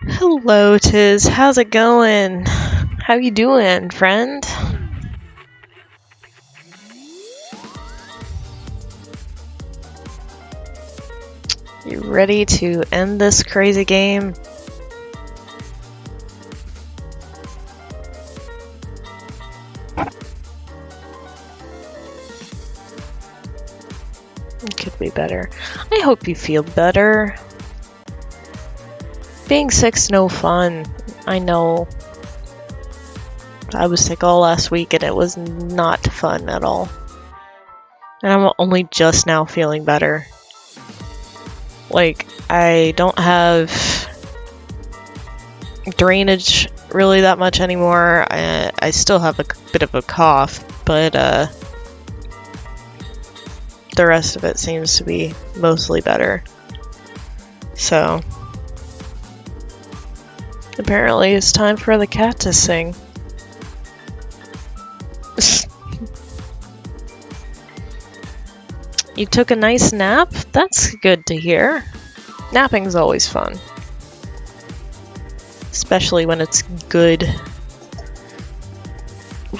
Hello, Tiz. How's it going? How you doing, friend? You ready to end this crazy game? It could be better. I hope you feel better. Being sick's no fun. I know. I was sick all last week and it was not fun at all. And I'm only just now feeling better. Like, I don't have drainage really that much anymore. I still have a bit of a cough, but the rest of it seems to be mostly better. So, apparently it's time for the cat to sing. You took a nice nap? That's good to hear. Napping's always fun. Especially when it's good.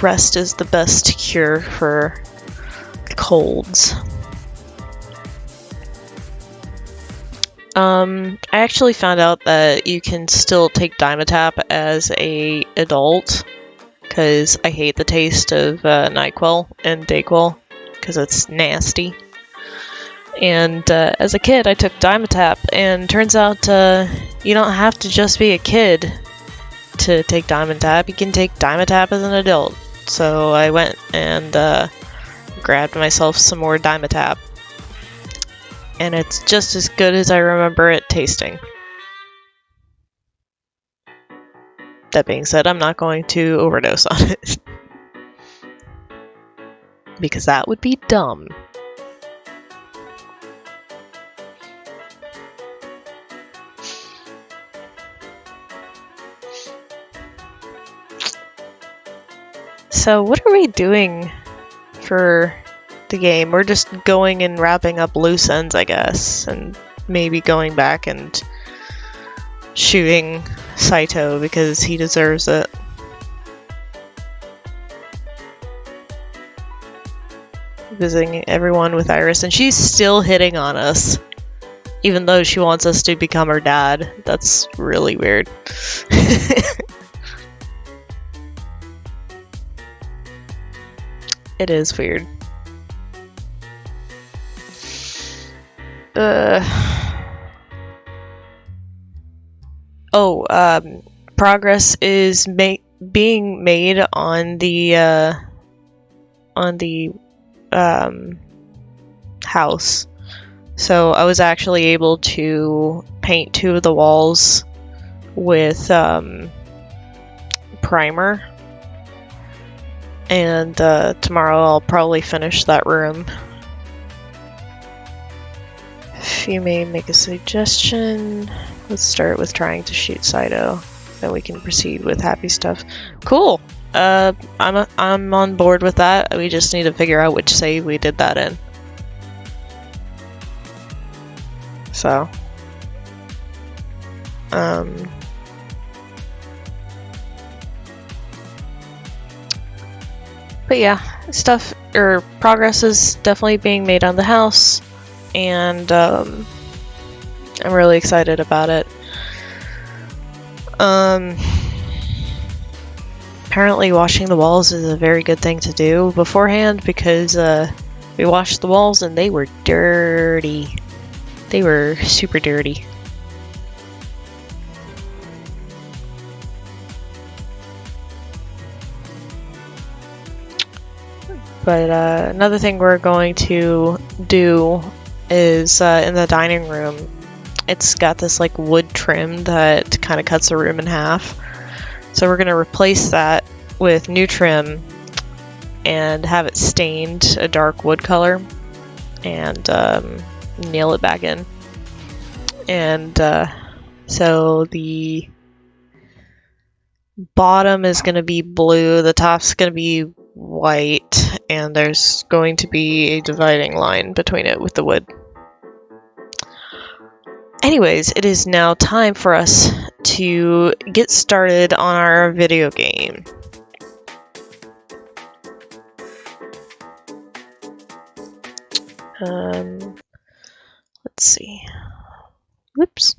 Rest is the best cure for colds. I actually found out that you can still take Dimetapp as a adult, because I hate the taste of NyQuil and DayQuil, because it's nasty. And as a kid, I took Dimetapp, and turns out you don't have to just be a kid to take Dimetapp. You can take Dimetapp as an adult. So I went and grabbed myself some more Dimetapp. And it's just as good as I remember it tasting. That being said, I'm not going to overdose on it. Because that would be dumb. So what are we doing for the game? We're just going and wrapping up loose ends, I guess, and maybe going back and shooting Saito because he deserves it. Visiting everyone with Iris, and she's still hitting on us, even though she wants us to become her dad. That's really weird. It is weird. Progress is being made on the house. So I was actually able to paint 2 of the walls with primer. And tomorrow I'll probably finish that room. If you may make a suggestion, let's start with trying to shoot Saito. Then we can proceed with happy stuff. Cool! I'm on board with that. We just need to figure out which save we did that in. So. But yeah, progress is definitely being made on the house, and I'm really excited about it. Apparently washing the walls is a very good thing to do beforehand, because we washed the walls and they were dirty. They were super dirty. But another thing we're going to do is in the dining room. It's got this like wood trim that kind of cuts the room in half. So we're going to replace that with new trim and have it stained a dark wood color and nail it back in. And so the bottom is going to be blue, the top's going to be white, and there's going to be a dividing line between it with the wood. Anyways, it is now time for us to get started on our video game. Let's see. Whoops.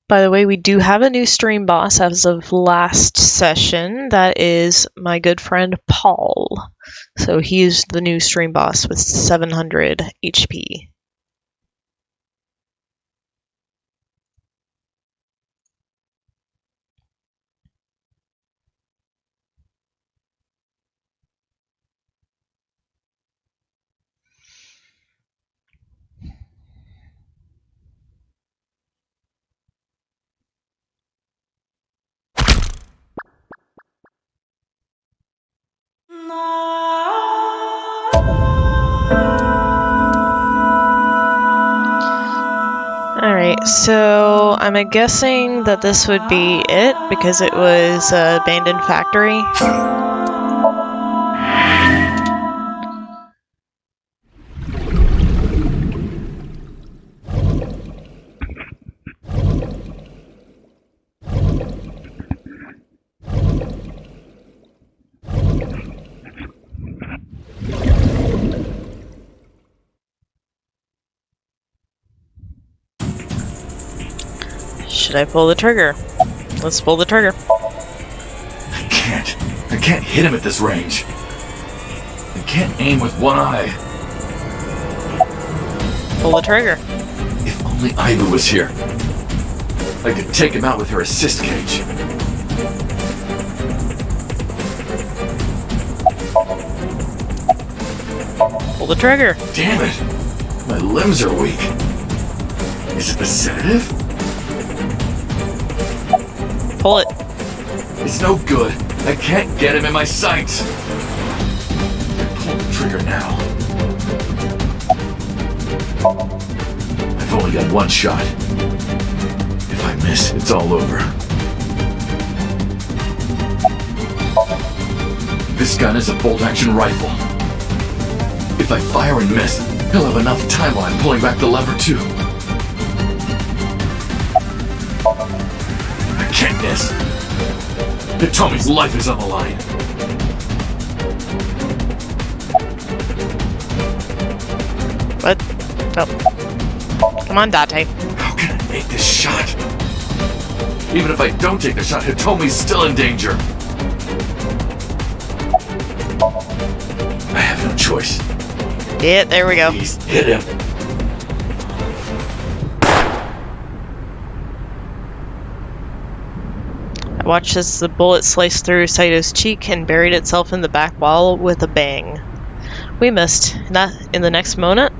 By the way, we do have a new stream boss as of last session. That is my good friend Paul. So he's the new stream boss with 700 HP. Alright, so I'm guessing that this would be it because it was an abandoned factory. Should I pull the trigger? Let's pull the trigger. I can't hit him at this range. I can't aim with one eye. Pull the trigger. If only Ibu was here. I could take him out with her assist cage. Pull the trigger. Damn it! My limbs are weak. Is it the sedative? Pull it. It's no good. I can't get him in my sights. Pull the trigger now. I've only got one shot. If I miss, it's all over. This gun is a bolt-action rifle. If I fire and miss, he'll have enough time while I'm pulling back the lever too. I can't miss. Hitomi's life is on the line. What? Oh. Come on, Date. How can I make this shot? Even if I don't take the shot, Hitomi's still in danger. I have no choice. Yeah, there we go. Please hit him. I watched as the bullet sliced through Saito's cheek and buried itself in the back wall with a bang. We missed. Not in the next moment.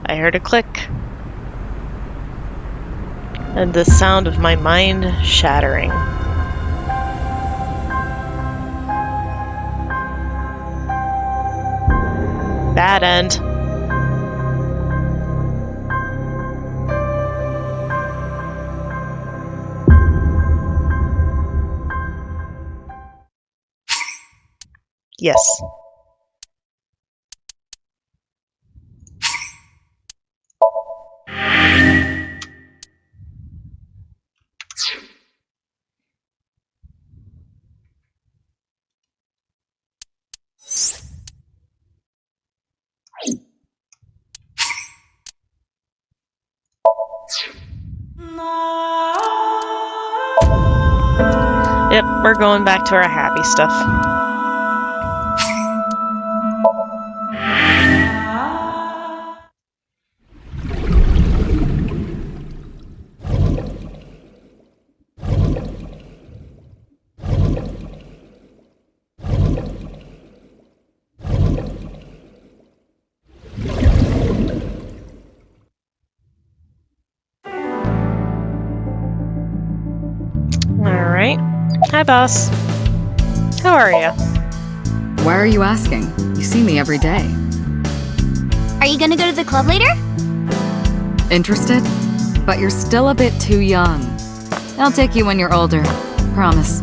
I heard a click. And the sound of my mind shattering. Bad end. Yes. Yep, we're going back to our happy stuff. Alright. Hi, boss. How are you? Why are you asking? You see me every day. Are you gonna go to the club later? Interested? But you're still a bit too young. I'll take you when you're older. Promise.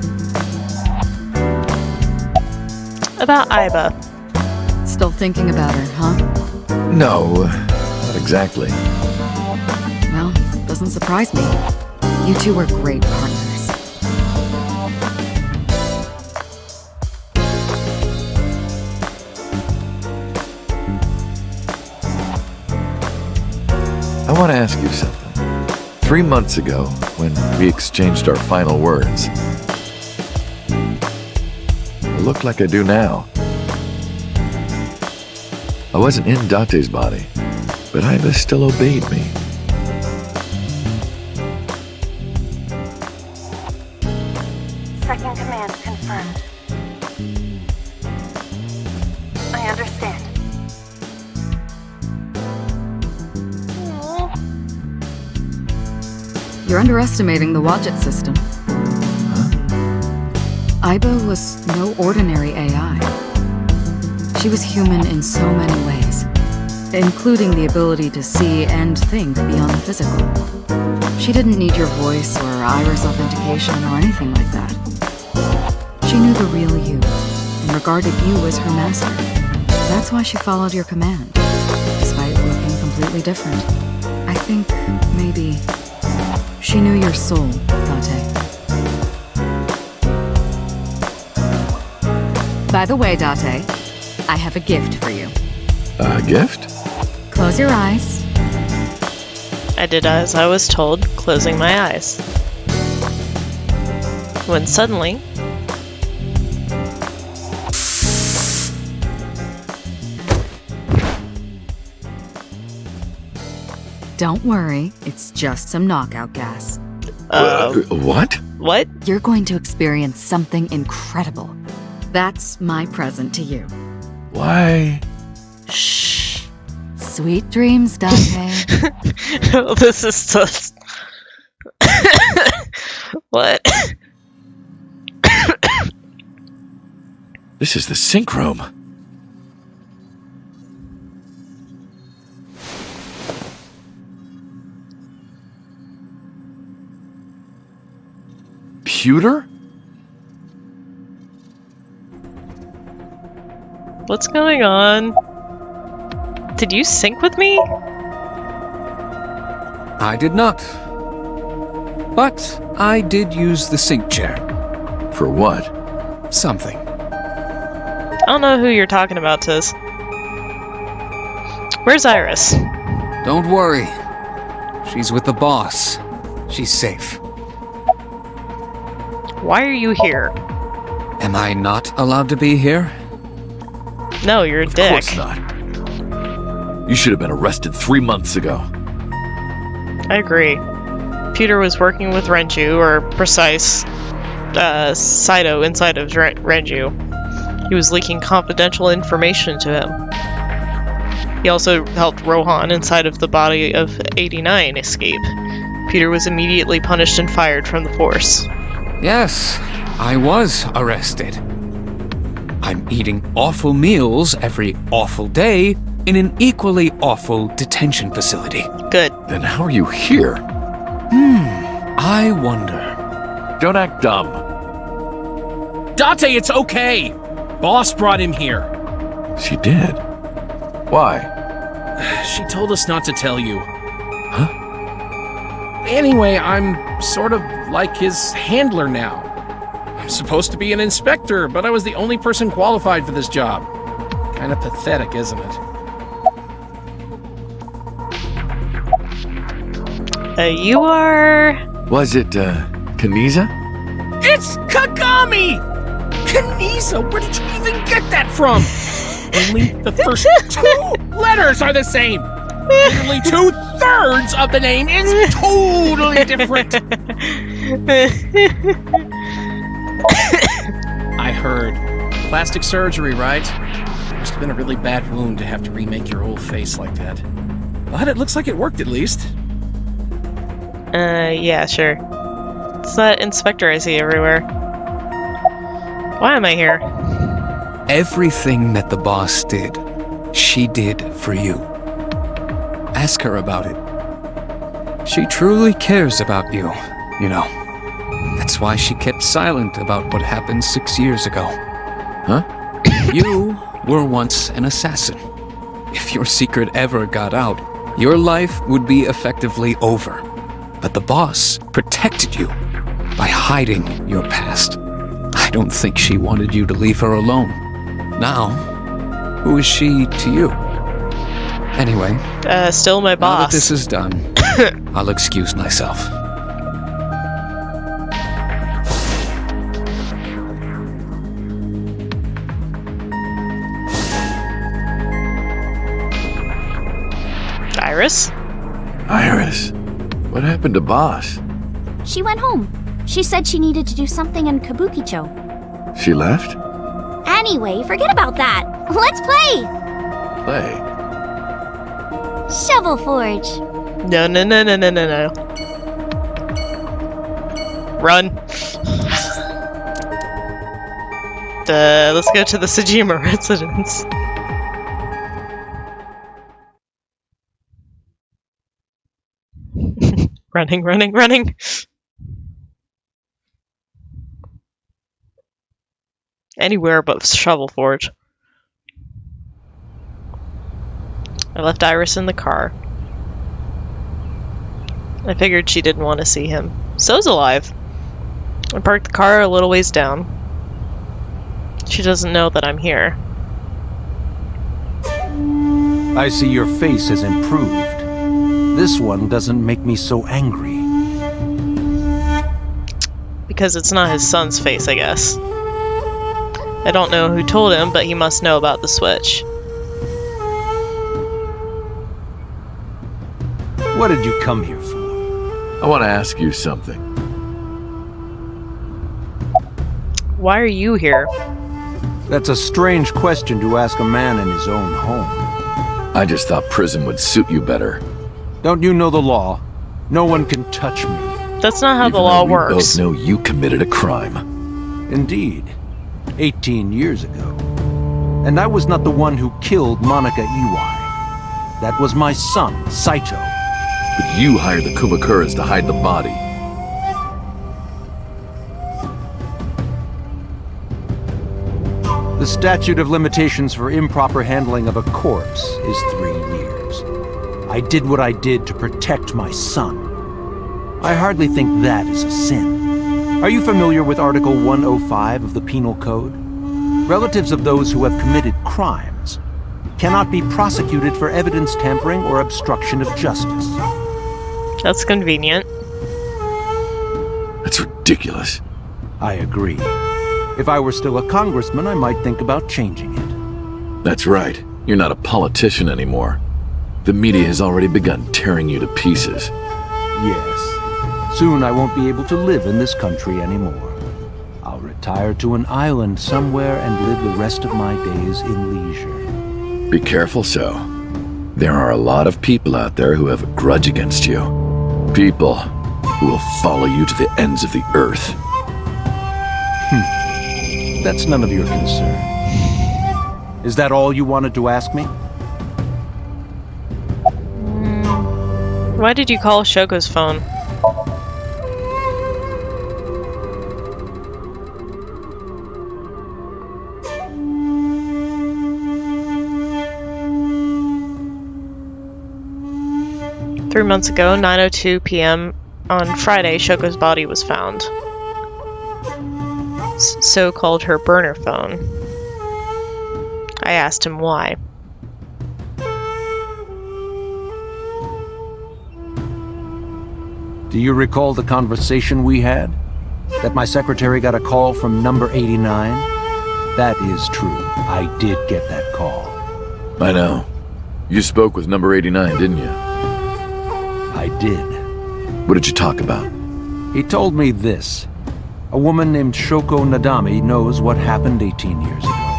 About Iba. Still thinking about her, huh? No. exactly. Well, doesn't surprise me. You two are great partners. I want to ask you something. 3 months ago, when we exchanged our final words, it looked like I do now. I wasn't in Date's body, but Iba still obeyed me. Second command confirmed. I understand. You're underestimating the Wadjet system. Iba was no ordinary AI. She was human in so many ways, including the ability to see and think beyond the physical. She didn't need your voice or iris authentication or anything like that. She knew the real you and regarded you as her master. That's why she followed your command, despite looking completely different. I think maybe she knew your soul, Date. By the way, Date, I have a gift for you. A gift? Close your eyes. I did as I was told, closing my eyes. When suddenly, Don't worry, it's just some knockout gas. What? what? You're going to experience something incredible. That's my present to you. Why? Shh. Sweet dreams, Date. This is just... What? This is the sync room. Pewter? What's going on? Did you sync with me? I did not. But I did use the sync chair. For what? Something. I don't know who you're talking about, Sis. Where's Iris? Don't worry. She's with the boss. She's safe. Why are you here? Am I not allowed to be here? No, you're a Of dick. course not. You should have been arrested 3 months ago. I agree. Peter was working with Renju, or precise, Saito inside of Renju. He was leaking confidential information to him. He also helped Rohan inside of the body of 89 escape. Peter was immediately punished and fired from the force. Yes, I was arrested. I'm eating awful meals every awful day in an equally awful detention facility. Good. Then how are you here? I wonder. Don't act dumb. Date, it's okay! Boss brought him here. She did. Why? She told us not to tell you. Huh? Anyway, I'm sort of like his handler now. I'm supposed to be an inspector, but I was the only person qualified for this job. Kinda pathetic, isn't it? You are... Was it, Kaniza? It's Kagami! Kaniza, where did you even get that from? Only the first 2 letters are the same. Literally 2/3 of the name is totally different. I heard. Plastic surgery, right? Must have been a really bad wound to have to remake your whole face like that. But it looks like it worked at least. Yeah, sure. It's that inspector I see everywhere. Why am I here? Everything that the boss did, she did for you. Ask her about it. She truly cares about you, you know. That's why she kept silent about what happened 6 years ago. Huh? You were once an assassin. If your secret ever got out, your life would be effectively over. But the boss protected you by hiding your past. I don't think she wanted you to leave her alone. Now, who is she to you? Anyway, Still my now that boss. this is done, I'll excuse myself. Iris? Iris, what happened to Boss? She went home. She said she needed to do something in Kabukicho. She left? Anyway, forget about that. Let's play! Play. Shovel Forge. No. Run. Let's go to the Sajima residence. Running. Anywhere but Shovel Forge. I left Iris in the car. I figured she didn't want to see him. So's alive. I parked the car a little ways down. She doesn't know that I'm here. I see your face has improved. This one doesn't make me so angry. Because it's not his son's face, I guess. I don't know who told him, but he must know about the switch. What did you come here for? I want to ask you something. Why are you here? That's a strange question to ask a man in his own home. I just thought prison would suit you better. Don't you know the law? No one can touch me. That's not how Even the law though we works. both know you committed a crime. Indeed. 18 years ago. And I was not the one who killed Monica Iwai. That was my son, Saito. But you hired the Kumakuras to hide the body. The statute of limitations for improper handling of a corpse is 3 years. I did what I did to protect my son. I hardly think that is a sin. Are you familiar with Article 105 of the Penal Code? Relatives of those who have committed crimes cannot be prosecuted for evidence tampering or obstruction of justice. That's convenient. That's ridiculous. I agree. If I were still a congressman, I might think about changing it. That's right. You're not a politician anymore. The media has already begun tearing you to pieces. Yes. Soon I won't be able to live in this country anymore. I'll retire to an island somewhere and live the rest of my days in leisure. Be careful, so. There are a lot of people out there who have a grudge against you. People who will follow you to the ends of the earth. That's none of your concern. Is that all you wanted to ask me? Why did you call Shoko's phone? Three months ago, 9:02 p.m. on Friday, Shoko's body was found. So called her burner phone. I asked him why. Do you recall the conversation we had? That my secretary got a call from number 89? That is true. I did get that call. I know. You spoke with number 89, didn't you? I did. What did you talk about? He told me this. A woman named Shoko Nadami knows what happened 18 years ago.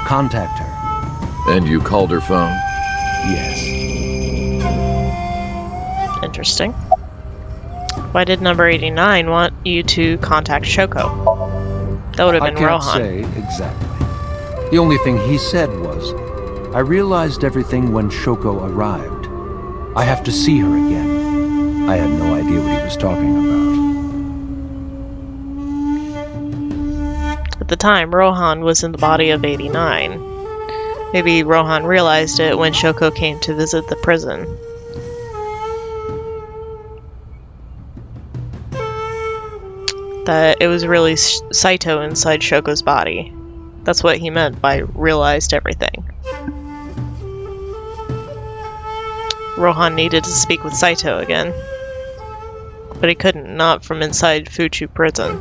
Contact her. And you called her phone? Yes. Interesting. Why did number 89 want you to contact Shoko? That would have been I can't Rohan. say exactly. The only thing he said was, I realized everything when Shoko arrived. I have to see her again. I had no idea what he was talking about. At the time, Rohan was in the body of 89. Maybe Rohan realized it when Shoko came to visit the prison. that it was really Saito inside Shoko's body. That's what he meant by realized everything. Rohan needed to speak with Saito again, but he couldn't, not from inside Fuchu prison.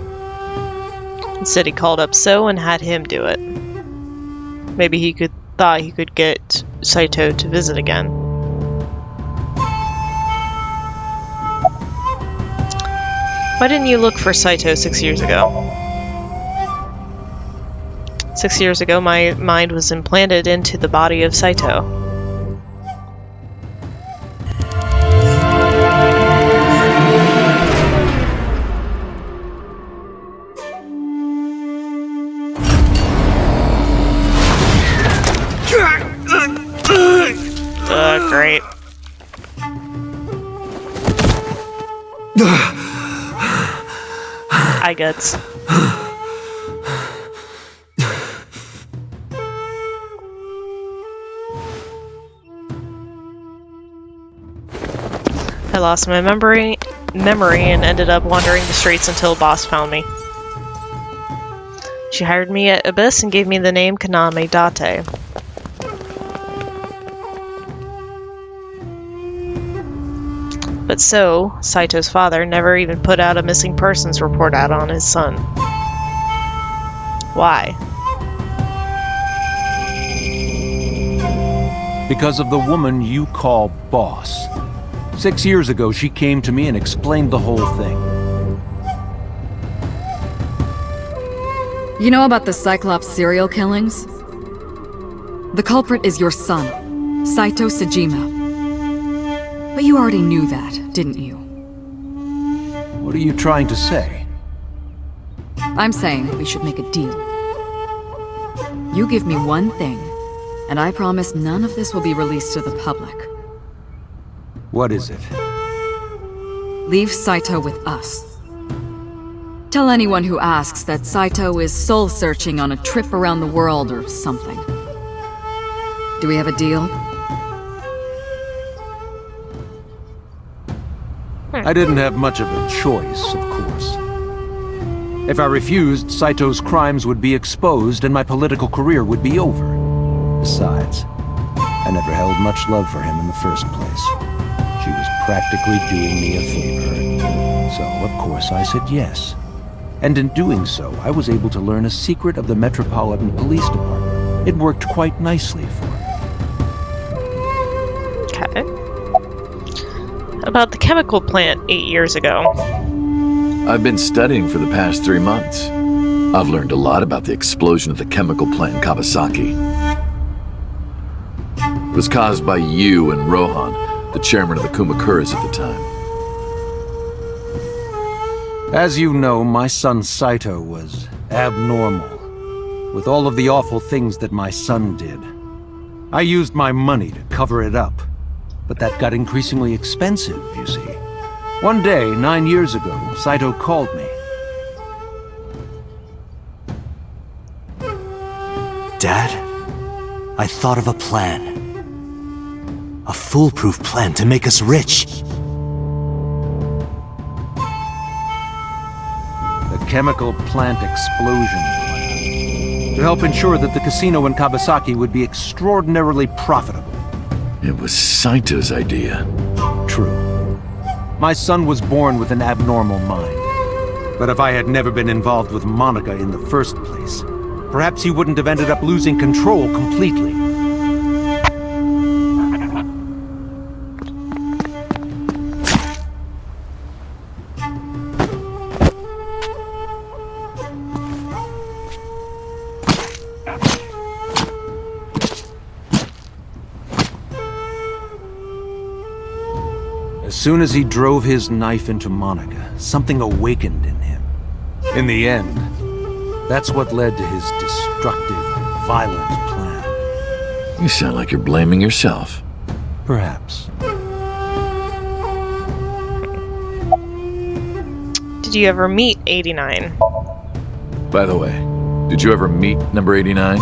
Instead, he called up So and had him do it. Maybe he thought he could get Saito to visit again. Why didn't you look for Saito 6 years ago? 6 years ago, my mind was implanted into the body of Saito. Great. Eye guts. I lost my memory and ended up wandering the streets until Boss found me. She hired me at Abyss and gave me the name Kaname Date. But So, Saito's father, never even put out a missing persons report out on his son. Why? Because of the woman you call Boss. 6 years ago, she came to me and explained the whole thing. You know about the Cyclops serial killings? The culprit is your son, Saito Sejima. But you already knew that, didn't you? What are you trying to say? I'm saying we should make a deal. You give me one thing, and I promise none of this will be released to the public. What is it? Leave Saito with us. Tell anyone who asks that Saito is soul-searching on a trip around the world or something. Do we have a deal? I didn't have much of a choice, of course. If I refused, Saito's crimes would be exposed and my political career would be over. Besides, I never held much love for him in the first place. She was practically doing me a favor. So, of course, I said yes. And in doing so, I was able to learn a secret of the Metropolitan Police Department. It worked quite nicely for me. Okay. About the chemical plant 8 years ago. I've been studying for the past 3 months. I've learned a lot about the explosion of the chemical plant in Kawasaki. It was caused by you and Rohan, the chairman of the Kumakuras at the time. As you know, my son Saito was abnormal, with all of the awful things that my son did. I used my money to cover it up, but that got increasingly expensive, you see. One day, 9 years ago, Saito called me. Dad, I thought of a plan. A foolproof plan to make us rich. The chemical plant explosion plan. To help ensure that the casino in Kawasaki would be extraordinarily profitable. It was Saito's idea. True. My son was born with an abnormal mind. But if I had never been involved with Monica in the first place, perhaps he wouldn't have ended up losing control completely. As soon as he drove his knife into Monica, something awakened in him. In the end, that's what led to his destructive, violent plan. You sound like you're blaming yourself. Perhaps. Did you ever meet 89? By the way, did you ever meet number 89?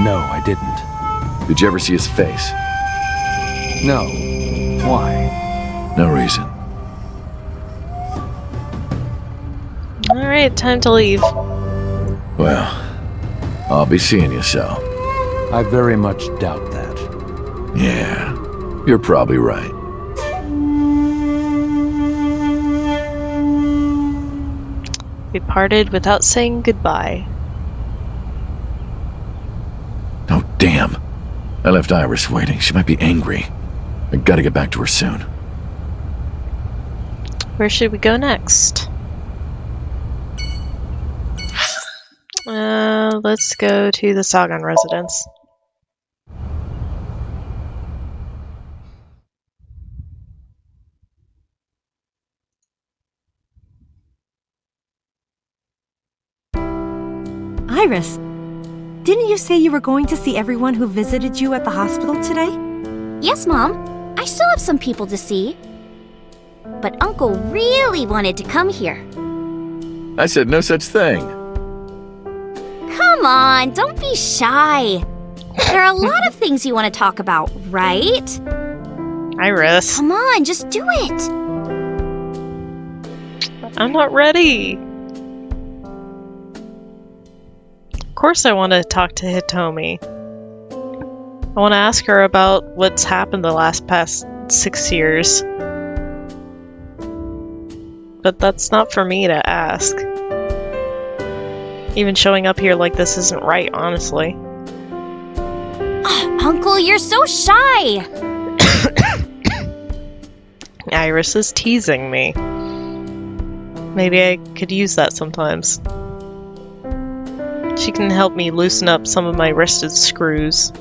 No, I didn't. Did you ever see his face? No. Why? No reason. Alright. Alright, time to leave. Well, I'll be seeing you, Sal. I very much doubt that. Yeah, you're probably right. We parted without saying goodbye. Oh, damn. I left Iris waiting. She might be angry. I gotta get back to her soon. Where should we go next? Let's go to the Sagan residence. Iris, didn't you say you were going to see everyone who visited you at the hospital today? Yes, Mom. I still have some people to see. But Uncle really wanted to come here. I said no such thing. Come on, don't be shy. There are a lot of things you want to talk about, right? Iris. Come on, just do it. I'm not ready. Of course I want to talk to Hitomi. I want to ask her about what's happened the past 6 years. But that's not for me to ask. Even showing up here like this isn't right, honestly. Uncle, you're so shy. Iris is teasing me. Maybe I could use that sometimes. She can help me loosen up some of my wristed screws.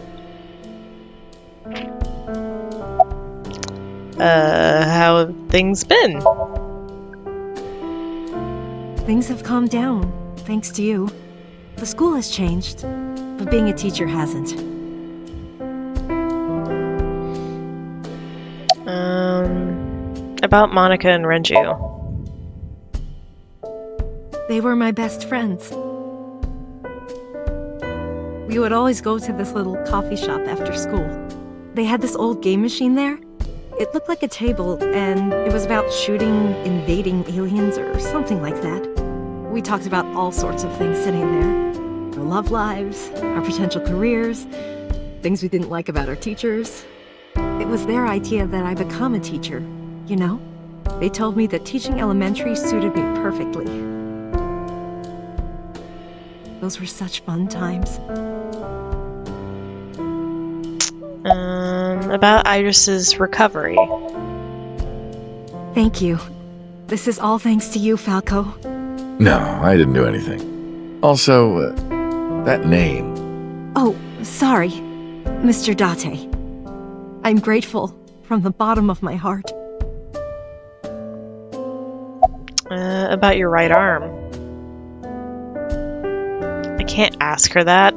How have things been? Things have calmed down, thanks to you. The school has changed, but being a teacher hasn't. About Monica and Renju. They were my best friends. We would always go to this little coffee shop after school. They had this old game machine there. It looked like a table, and it was about shooting invading aliens or something like that. We talked about all sorts of things sitting there. Our love lives, our potential careers, things we didn't like about our teachers. It was their idea that I become a teacher, you know? They told me that teaching elementary suited me perfectly. Those were such fun times. About Iris's recovery. Thank you. This is all thanks to you, Falco. No, I didn't do anything. Also, that name. Oh, sorry, Mr. Date. I'm grateful from the bottom of my heart. About your right arm. I can't ask her that.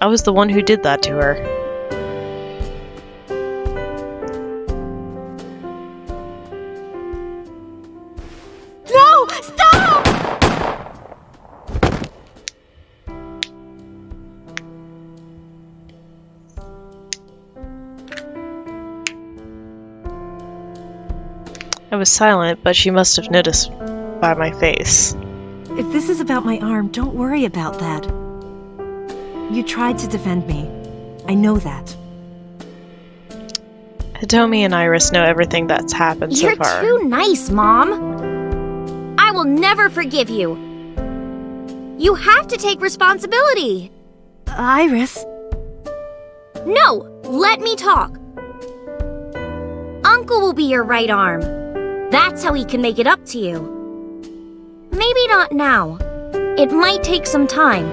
I was the one who did that to her. No! Stop! I was silent, but she must have noticed by my face. If this is about my arm, don't worry about that. You tried to defend me. I know that. Hitomi and Iris know everything that's happened so far. You're too nice, Mom. I will never forgive you. You have to take responsibility. Iris? No, let me talk. Uncle will be your right arm. That's how he can make it up to you. Maybe not now. It might take some time,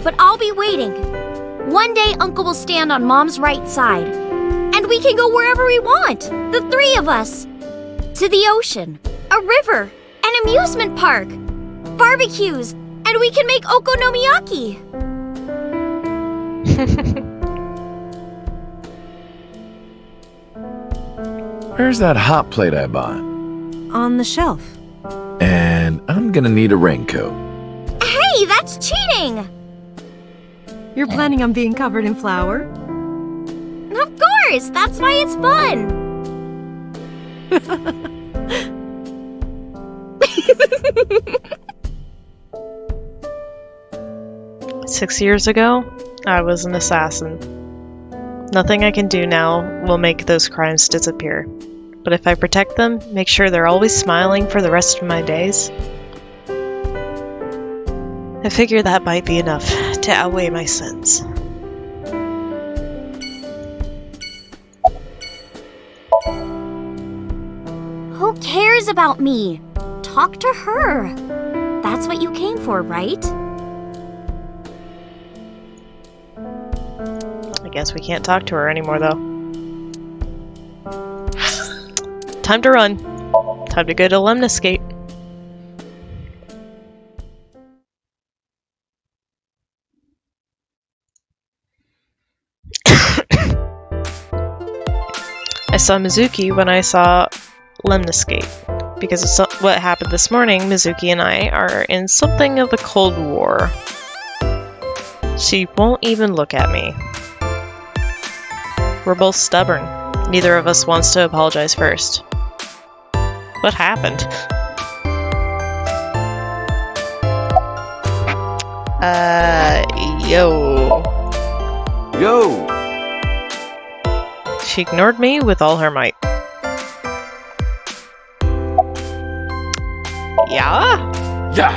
but I'll be waiting. One day Uncle will stand on Mom's right side, and we can go wherever we want, the three of us. To the ocean, a river, an amusement park, barbecues, and we can make okonomiyaki. Where's that hot plate I bought? On the shelf. And I'm gonna need a raincoat. Hey, that's cheating! You're planning on being covered in flour? Of course! That's why it's fun! 6 years ago, I was an assassin. Nothing I can do now will make those crimes disappear. But if I protect them, make sure they're always smiling for the rest of my days, I figure that might be enough to outweigh my sins. Who cares about me? Talk to her. That's what you came for, right? I guess we can't talk to her anymore, though. Time to run. Time to go to Lemniscate. I saw Mizuki when I saw Lemniscate. Because of what happened this morning, Mizuki and I are in something of a Cold War. She won't even look at me. We're both stubborn. Neither of us wants to apologize first. What happened? Yo. Yo! She ignored me with all her might. Yeah? Yeah!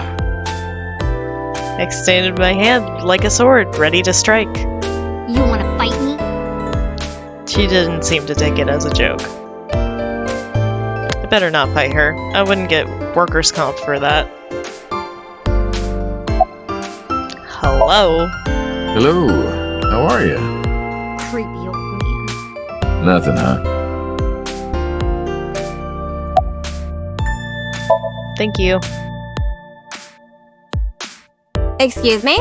I extended my hand like a sword, ready to strike. You wanna fight me? She didn't seem to take it as a joke. I better not fight her. I wouldn't get workers' comp for that. Hello? Hello. How are you? Creepy old man. Nothing, huh? Thank you. Excuse me?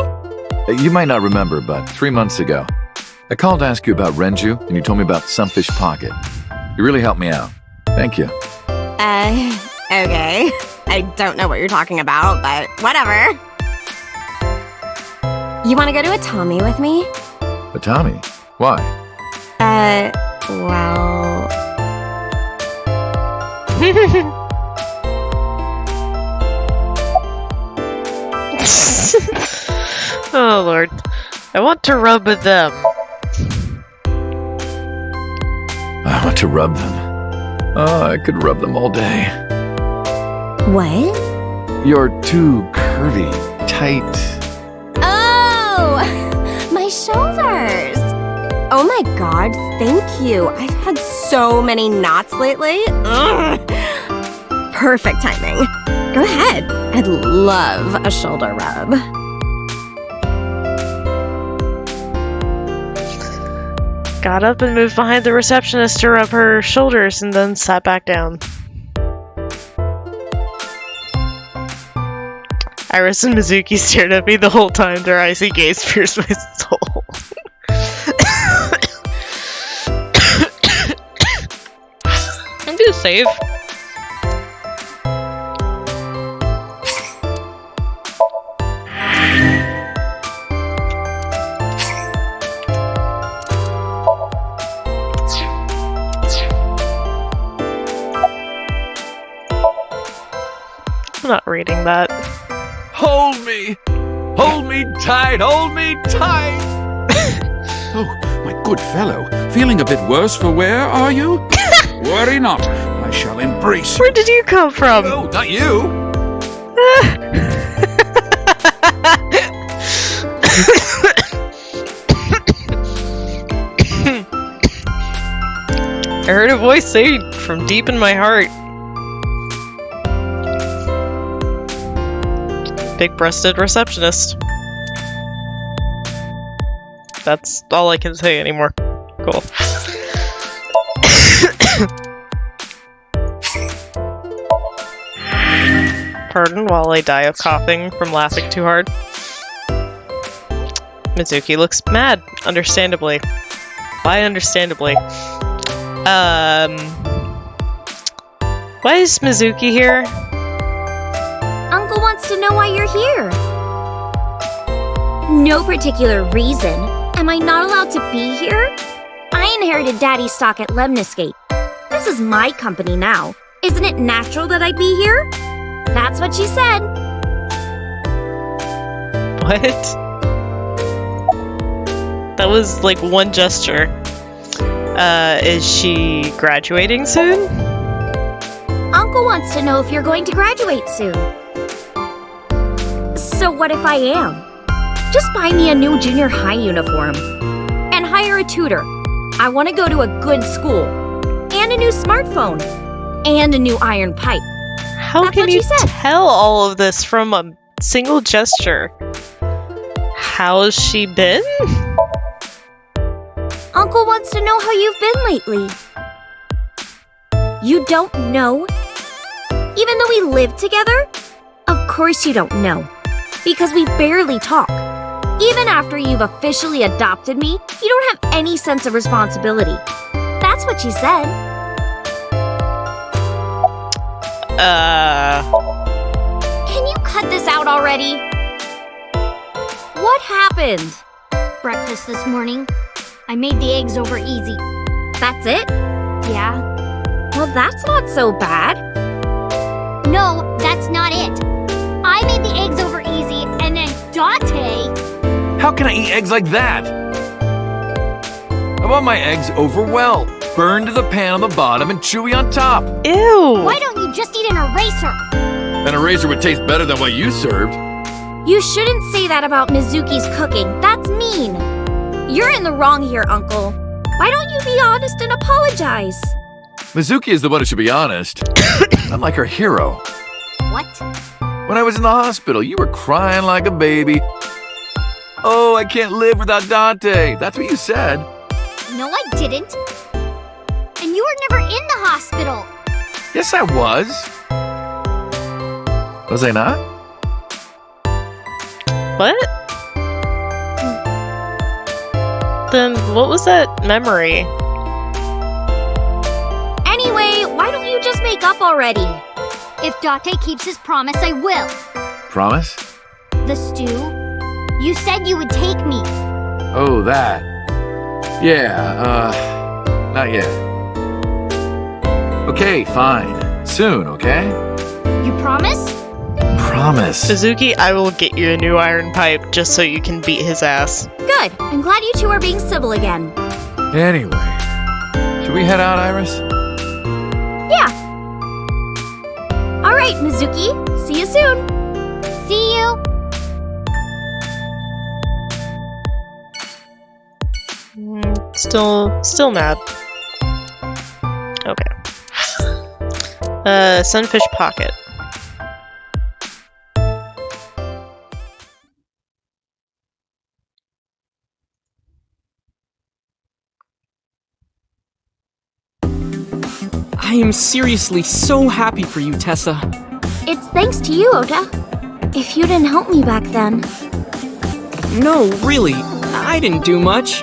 You might not remember, but 3 months ago, I called to ask you about Renju, and you told me about Sunfish Pocket. You really helped me out. Thank you. Okay. I don't know what you're talking about, but whatever. You want to go to a Tommy with me? But Tommy, why? Well... Oh, Lord. I want to rub with them. I want to rub them. Oh, I could rub them all day. What? You're too curvy, tight. Oh! My shoulders! Oh my god, thank you. I've had so many knots lately. Ugh. Perfect timing. Go ahead. I'd love a shoulder rub. Got up and moved behind the receptionist to rub her shoulders and then sat back down. Iris and Mizuki stared at me the whole time, their icy gaze pierced my soul. I'm gonna save. I'm not reading that. Hold me! Hold me tight! Hold me tight! Oh, my good fellow. Feeling a bit worse for wear, are you? Worry not. I shall embrace you. Where did you come from? No, not you! I heard a voice say from deep in my heart. Big-breasted receptionist. That's all I can say anymore. Cool. Pardon while I die of coughing from laughing too hard. Mizuki looks mad, understandably. Why understandably? Why is Mizuki here? Uncle wants to know why you're here. No particular reason. Am I not allowed to be here? I inherited Daddy's stock at Lemniscate. This is my company now. Isn't it natural that I be here? That's what she said. What? That was like one gesture. Is she graduating soon? Uncle wants to know if you're going to graduate soon. So what if I am? Just buy me a new junior high uniform. And hire a tutor. I want to go to a good school. And a new smartphone. And a new iron pipe. How That's can what you she said. tell all of this from a single gesture? How's she been? Uncle wants to know how you've been lately. You don't know? Even though we live together? Of course you don't know. Because we barely talk. Even after you've officially adopted me, you don't have any sense of responsibility. That's what she said. Can you cut this out already? What happened? Breakfast this morning. I made the eggs over easy. That's it? Yeah. Well, that's not so bad. No, that's not it. I made the eggs over easy, and then Dante... How can I eat eggs like that? I want my eggs over well, burned to the pan on the bottom and chewy on top. Ew! Why don't you just eat an eraser? An eraser would taste better than what you served. You shouldn't say that about Mizuki's cooking. That's mean. You're in the wrong here, Uncle. Why don't you be honest and apologize? Mizuki is the one who should be honest. I'm like her hero. What? When I was in the hospital, you were crying like a baby. Oh, I can't live without Dante. That's what you said. No, I didn't. And you were never in the hospital. Yes, I was. Was I not? What? Then what was that memory? Anyway, why don't you just make up already? If Dante keeps his promise, I will. Promise? The stew? You said you would take me. Oh, that. Yeah, not yet. Okay, fine. Soon, okay? You promise? Promise. Suzuki, I will get you a new iron pipe just so you can beat his ass. Good. I'm glad you two are being civil again. Anyway, should we head out, Iris? Yeah. All right, Mizuki. See you soon. See you. Still mad. Okay. Sunfish pocket. I am seriously so happy for you, Tessa. It's thanks to you, Ota. If you didn't help me back then. No, really, I didn't do much.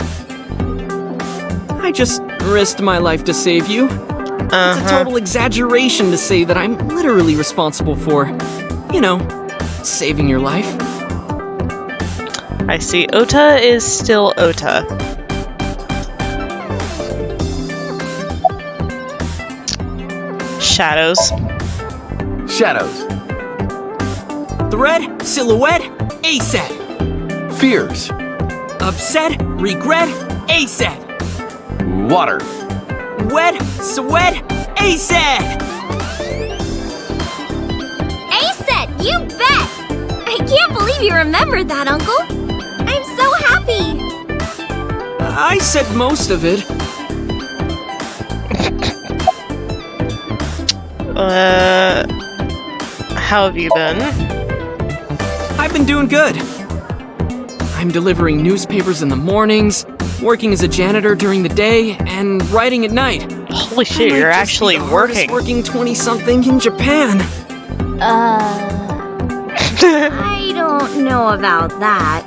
I just risked my life to save you. It's a total exaggeration to say that I'm literally responsible for, you know, saving your life. I see. Ota is still Ota. Shadows. Shadows. Thread, silhouette, ASAP. Fears. Upset, regret, ASAP. Water. Wet, sweat, ASAP. ASAP, you bet! I can't believe you remembered that, Uncle. I'm so happy. I said most of it. How have you been? I've been doing good. I'm delivering newspapers in the mornings, working as a janitor during the day, and writing at night. Holy shit, you're actually working. Working 20-something in Japan. I don't know about that.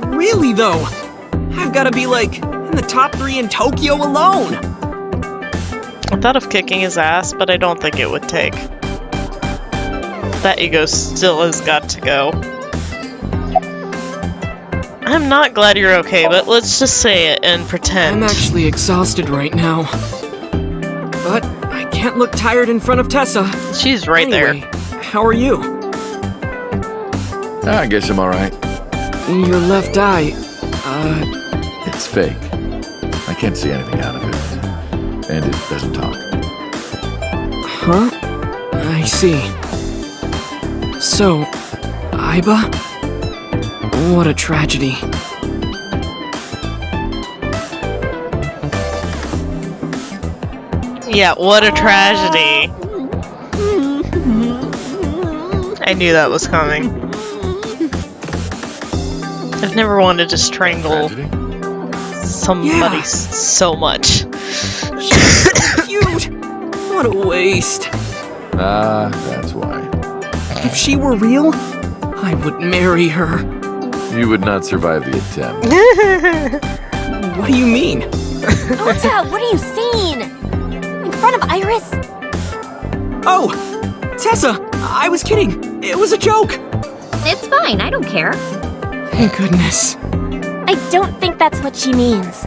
Really, though? I've got to be, like, in the top 3 in Tokyo alone. I thought of kicking his ass, but I don't think it would take. That ego still has got to go. I'm not glad you're okay, but let's just say it and pretend. I'm actually exhausted right now. But I can't look tired in front of Tessa. She's right anyway, there. how are you? I guess I'm alright. Your left eye, It's fake. I can't see anything out of it. And it doesn't talk. huh? I see. So, Aiba? What a tragedy. Yeah, what a tragedy. I knew that was coming. I've never wanted to strangle somebody so much. Cute! What a waste. That's why. If she were real, I would marry her. You would not survive the attempt. What do you mean? Ota, what are you seeing? In front of Iris? Oh! Tessa! I was kidding! It was a joke! It's fine, I don't care. Thank goodness. I don't think that's what she means.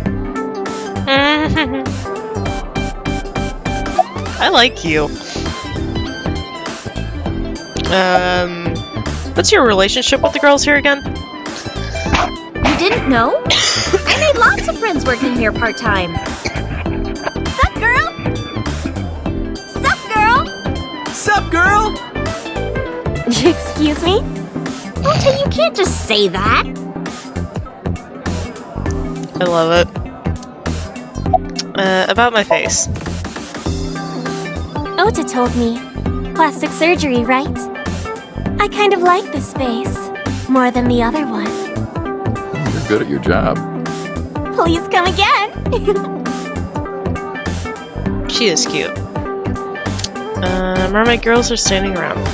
I like you. What's your relationship with the girls here again? You didn't know? I made lots of friends working here part-time. Sup, girl? Sup, girl? Sup, girl? Excuse me? Ota, you can't just say that. I love it. About my face. Ota told me. Plastic surgery, right? I kind of like this face. More than the other one. You're good at your job. Please come again. She is cute. Mermaid girls are standing around.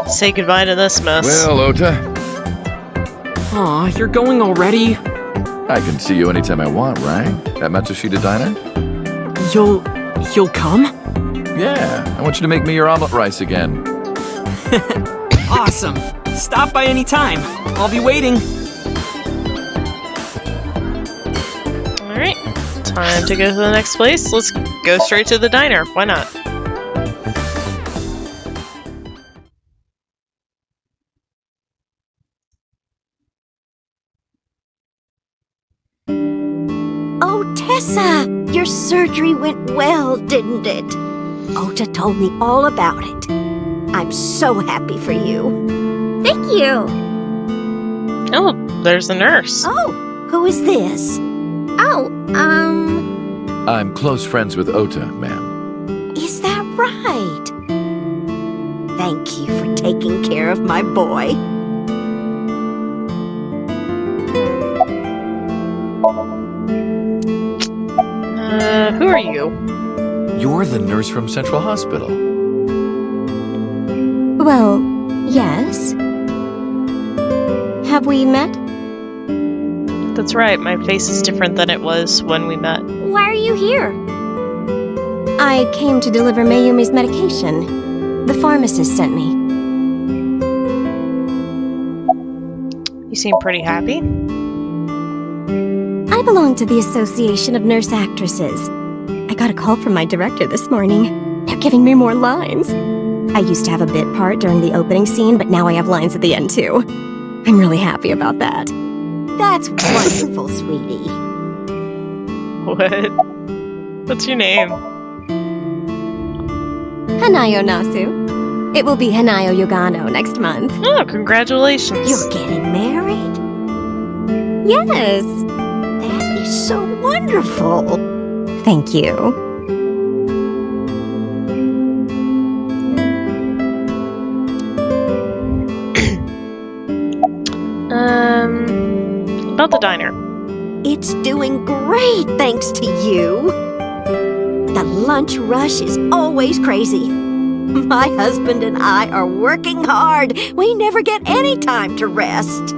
Say goodbye to this mess. Well, Ota. Aw, you're going already? I can see you anytime I want, right? At Matsushita Diner? You'll come? Yeah, I want you to make me your omelet rice again. Awesome. Stop by any time. I'll be waiting. Alright, time to go to the next place. Let's go straight to the diner. Why not? Oh, Tessa! Your surgery went well, didn't it? Ota told me all about it. I'm so happy for you. Thank you. Oh, there's the nurse. Oh, who is this? Oh, I'm close friends with Ota, ma'am. Is that right? Thank you for taking care of my boy. Who are you? You're the nurse from Central Hospital. well, yes. Have we met? That's right, my face is different than it was when we met. Why are you here? I came to deliver Mayumi's medication. The pharmacist sent me. You seem pretty happy. I belong to the Association of Nurse Actresses. I got a call from my director this morning. They're giving me more lines. I used to have a bit part during the opening scene, but now I have lines at the end too. I'm really happy about that. That's wonderful, sweetie. What? What's your name? Hanayo Nasu. It will be Hanayo Yogano next month. Oh, congratulations. You're getting married? Yes. That is so wonderful. Thank you. About the diner. It's doing great thanks to you. The lunch rush is always crazy. My husband and I are working hard. We never get any time to rest.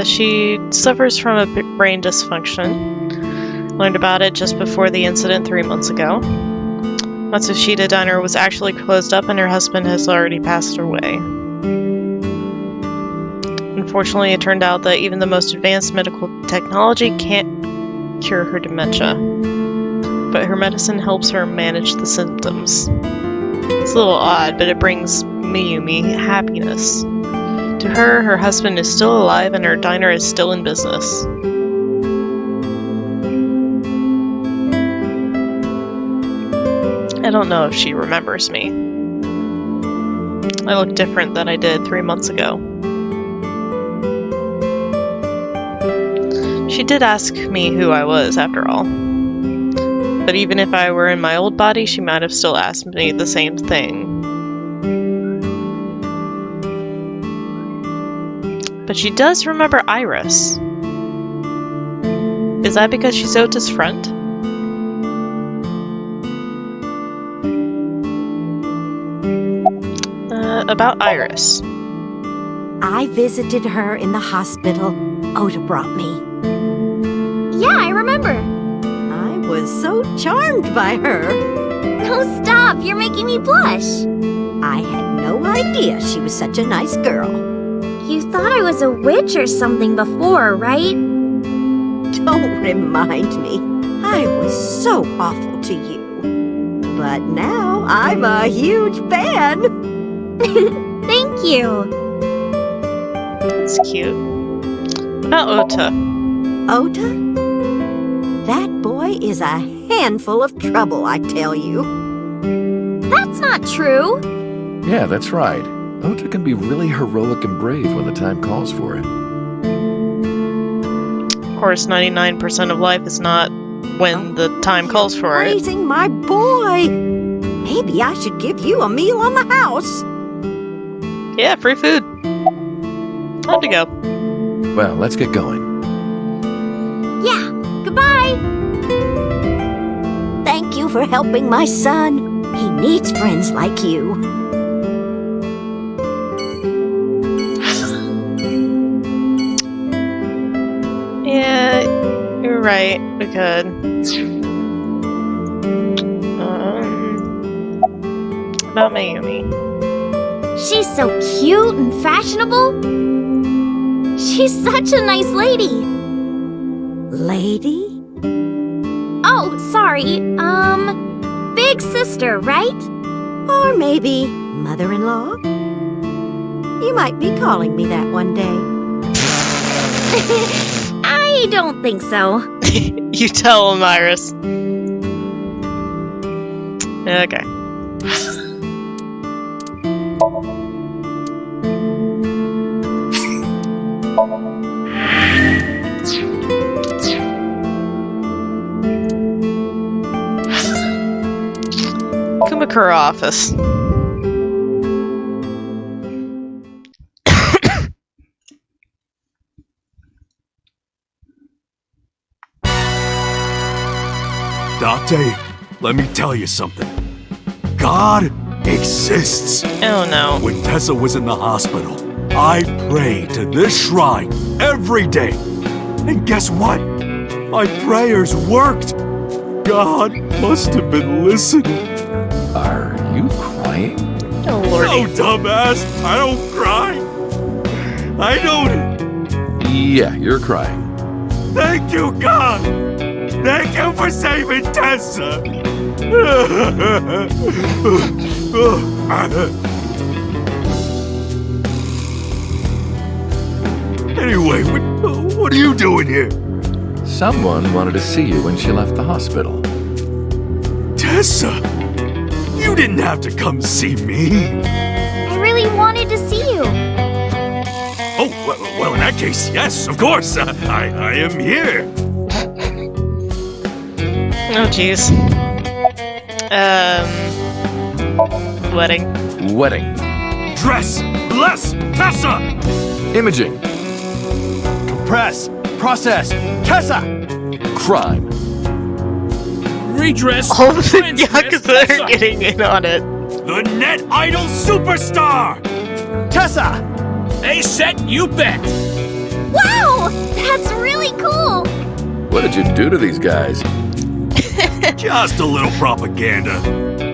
She suffers from a brain dysfunction. Learned about it just before the incident 3 months ago. Matsushita Diner was actually closed up and her husband has already passed away. Unfortunately, it turned out that even the most advanced medical technology can't cure her dementia. but her medicine helps her manage the symptoms. It's a little odd, but it brings Mayumi happiness. To her, her husband is still alive and her diner is still in business. I don't know if she remembers me. I look different than I did 3 months ago. She did ask me who I was, after all. But even if I were in my old body, she might have still asked me the same thing. But she does remember Iris. Is that because she's Ota's friend? About Iris. I visited her in the hospital. Ota brought me. Yeah, I remember. I was so charmed by her. No, stop. You're making me blush. I had no idea she was such a nice girl. You thought I was a witch or something before, right? Don't remind me. I was so awful to you. But now I'm a huge fan. Thank you. That's cute. About Ota. Ota? That boy is a handful of trouble, I tell you. That's not true. Yeah, that's right. Ota can be really heroic and brave when the time calls for it. Of course, 99% of life is not when the time calls for it. Praising my boy. Maybe I should give you a meal on the house. Yeah, free food. Time to go. Well, let's get going. Yeah, goodbye. Thank you for helping my son. He needs friends like you. Yeah, you're right. We could. About Mayumi. She's so cute and fashionable. She's such a nice lady. Lady? Oh, sorry. Big sister, right? Or maybe mother-in-law? You might be calling me that one day. I don't think so. You tell him, Iris. Okay. Kumakura office. Date, let me tell you something. God exists. Oh no. When Tessa was in the hospital, I prayed to this shrine every day. And guess what? My prayers worked. God must have been listening. Are you crying? Oh, lordy. No, dumbass. I don't cry. I don't. Yeah, you're crying. Thank you, God. Thank you for saving Tessa. Anyway, what are you doing here? Someone wanted to see you when she left the hospital. Tessa, you didn't have to come see me. I really wanted to see you. Oh, well, in that case, yes, of course. I am here. Oh, jeez. Wedding. Wedding. Dress, bless, Tessa! Imaging. Compress, process, Tessa! Crime. Redress. All of the transgress, Yakuza Tessa. are getting in on it. The Net Idol Superstar! Tessa! A set, you bet. Wow! That's really cool! What did you do to these guys? Just a little propaganda.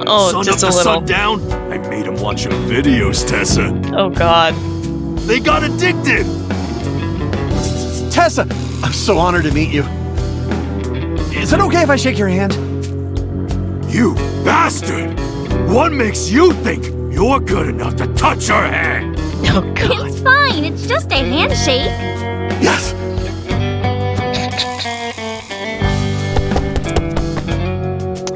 Oh, Sun just up a to little. sundown, I made them watch your videos, Tessa. Oh, God. They got addicted. Tessa! I'm so honored to meet you. Is it okay if I shake your hand? You bastard! What makes you think you're good enough to touch her hand? Oh, God. It's fine. It's just a handshake. Yes!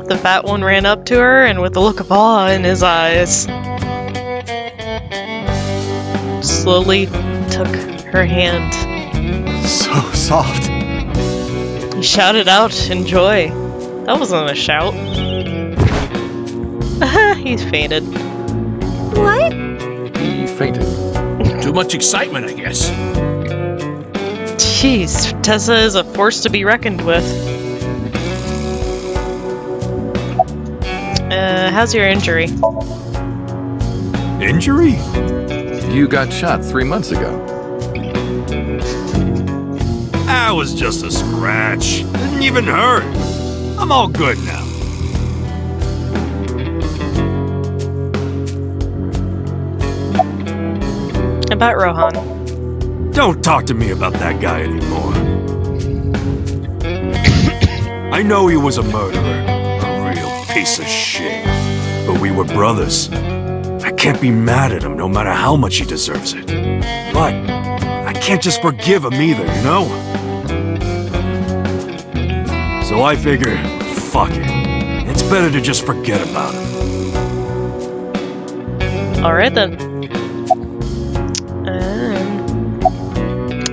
The fat one ran up to her and with a look of awe in his eyes, slowly took her hand. So soft. He shouted out in joy. That wasn't a shout. He's fainted. What? He fainted. Too much excitement, I guess. Jeez, Tessa is a force to be reckoned with. How's your injury? Injury? You got shot 3 months ago. That was just a scratch. Didn't even hurt. I'm all good now. About Rohan. Don't talk to me about that guy anymore. I know he was a murderer, a real piece of shit. But we were brothers. I can't be mad at him no matter how much he deserves it. But I can't just forgive him either, you know? So I figure, fuck it. It's better to just forget about him. Alright then.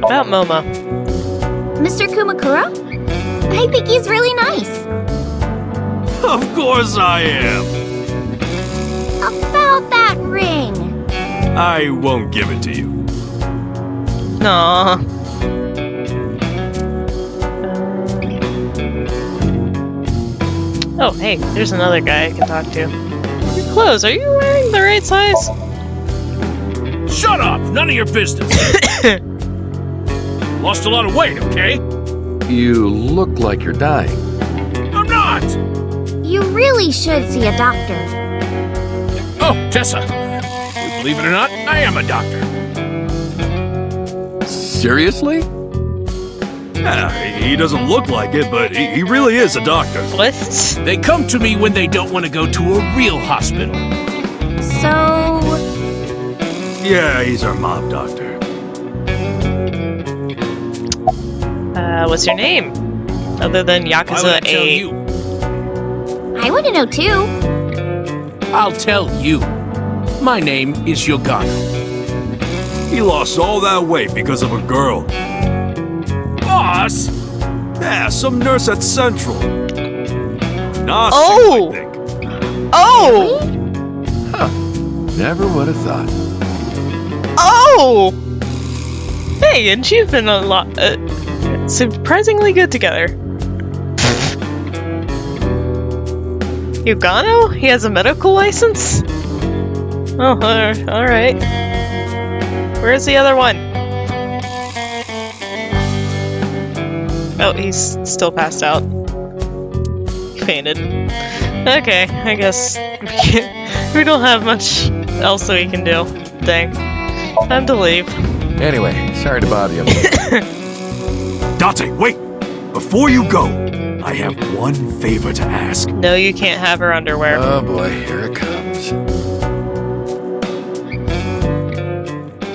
About Momo. Mr. Kumakura? I think he's really nice. Of course I am. About that ring. I won't give it to you. Aww. Oh, hey, there's another guy I can talk to. Your clothes, are you wearing the right size? Shut up! None of your business! Lost a lot of weight, okay? You look like you're dying. I'm not! You really should see a doctor. Oh, Tessa. Believe it or not, I am a doctor. Seriously? Yeah, he doesn't look like it, but he really is a doctor. What? They come to me when they don't want to go to a real hospital. So... Yeah, he's our mob doctor. What's your name? Other than Why would I Yakuza tell 8. you? I want to know too. I'll tell you. My name is Yogano. He lost all that weight because of a girl. Boss? Yeah, some nurse at Central. Nah, Oh! I think. Oh! Huh. Never would have thought. Oh! Hey, and you've been a lot... surprisingly good together. Yugano? He has a medical license? Oh, alright. Where's the other one? Oh, he's still passed out. He fainted. Okay, I guess we don't have much else that we can do. Dang. Time to leave. Anyway, sorry to bother you. Date, wait! Before you go, I have one favor to ask. No, you can't have her underwear. Oh boy, here it comes.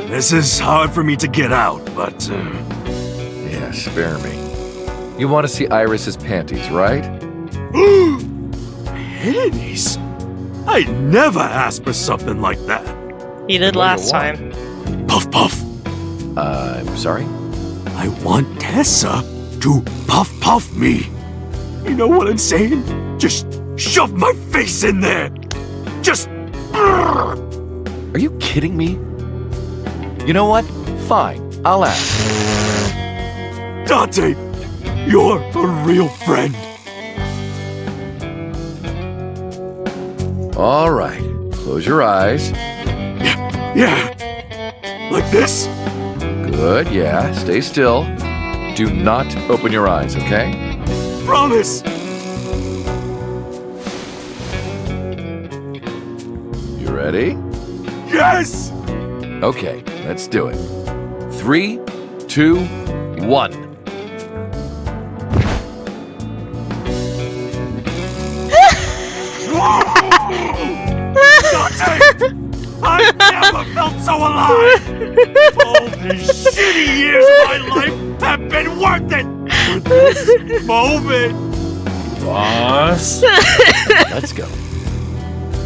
This is hard for me to get out, but... Yeah, spare me. You want to see Iris's panties, right? Panties? I never asked for something like that. You did last time. Puff puff. I'm sorry? I want Tessa to puff puff me. You know what I'm saying? Just shove my face in there. Just... Are you kidding me? You know what? Fine, I'll ask. Dante, you're a real friend. All right, close your eyes. Yeah. Like this? Good, yeah, stay still. Do not open your eyes, okay? Promise. You ready? Yes! Okay, let's do it. 3, 2, 1. Dante! I never felt so alive! All these shitty years of my life have been worth it for this moment! Boss? Let's go.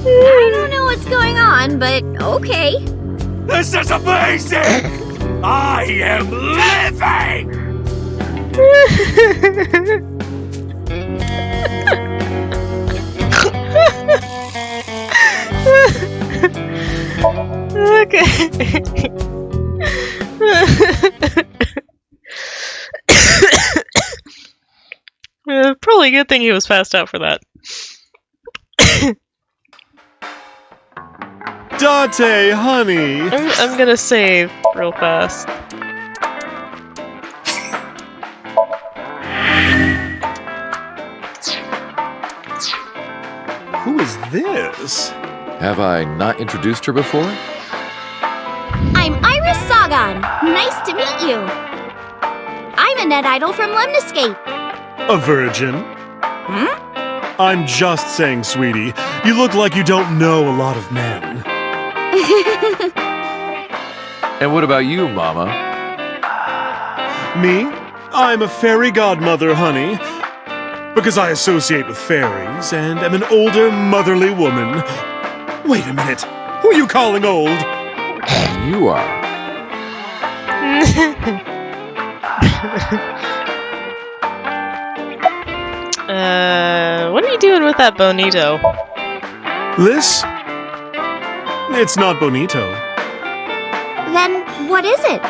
I don't know what's going on, but okay. This is amazing! I am living! Okay. Probably a good thing he was passed out for that. Dante, honey! I'm gonna save real fast. Who is this? Have I not introduced her before? I'm Iris Sagan. Nice to meet you. I'm a net idol from Lemniscape. A virgin? Hmm? I'm just saying, sweetie. You look like you don't know a lot of men. And what about you, Mama? Me? I'm a fairy godmother, honey. Because I associate with fairies and am an older, motherly woman. Wait a minute. Who are you calling old? You are. What are you doing with that bonito? This? It's not bonito. Then what is it?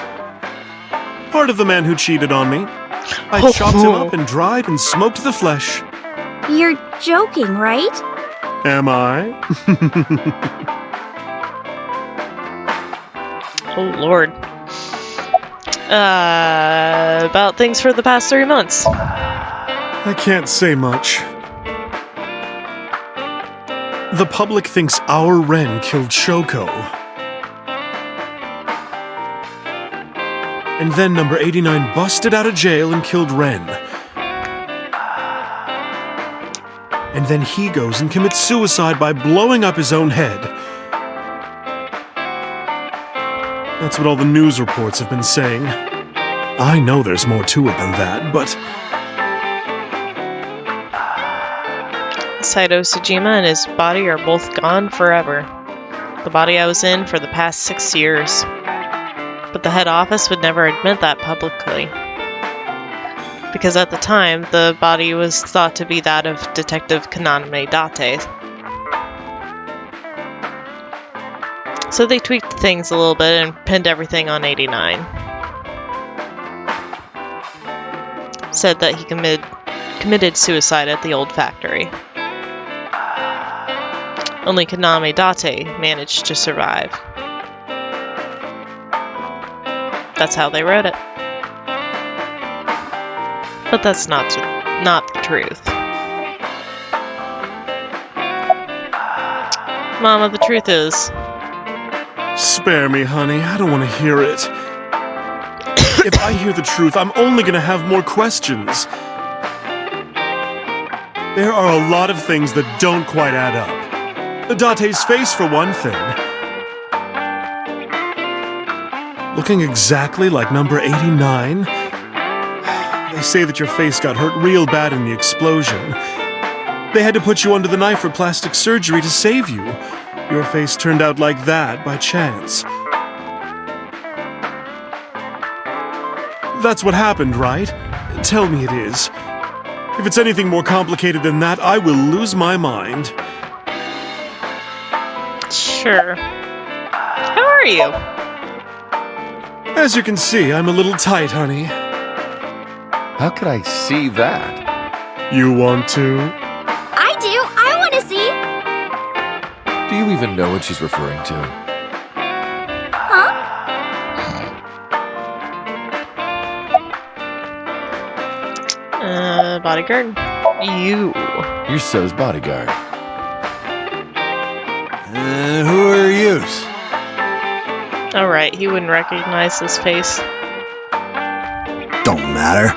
Part of the man who cheated on me. I chopped him up and dried and smoked the flesh. You're joking, right? Am I? Oh, Lord. About things for the past 3 months. I can't say much. The public thinks our Ren killed Shoko. And then number 89 busted out of jail and killed Ren. And then he goes and commits suicide by blowing up his own head. That's what all the news reports have been saying. I know there's more to it than that, but... Saito Sejima and his body are both gone forever. The body I was in for the past 6 years. But the head office would never admit that publicly. Because at the time, the body was thought to be that of Detective Kaname Date. So they tweaked things a little bit and pinned everything on 89. Said that he committed suicide at the old factory. Only Kaname Date managed to survive. That's how they wrote it. But that's not the truth. Mama, the truth is... Spare me, honey. I don't want to hear it. If I hear the truth, I'm only going to have more questions. There are a lot of things that don't quite add up. Date's face, for one thing. Looking exactly like number 89? They say that your face got hurt real bad in the explosion. They had to put you under the knife for plastic surgery to save you. Your face turned out like that by chance. That's what happened, right? Tell me it is. If it's anything more complicated than that, I will lose my mind. Sure. How are you? As you can see, I'm a little tight, honey. How could I see that? You want to? I do. I want to see. Do you even know what she's referring to? Huh? Bodyguard? You. You're So's bodyguard. Who are yous? Alright, he wouldn't recognize his face. Don't matter.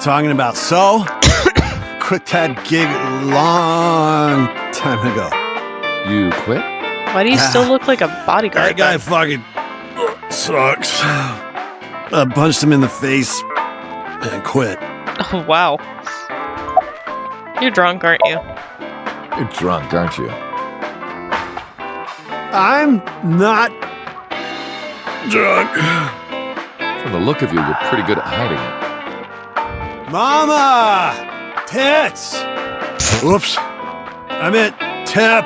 Talking about So? Quit that gig long time ago. You quit? Why do you still look like a bodyguard? That guy fucking sucks. I punched him in the face and quit. Oh, wow. You're drunk, aren't you? You're drunk, aren't you? I'm not drunk. From the look of you, you're pretty good at hiding it. Mama! Tits! Whoops. I meant tip.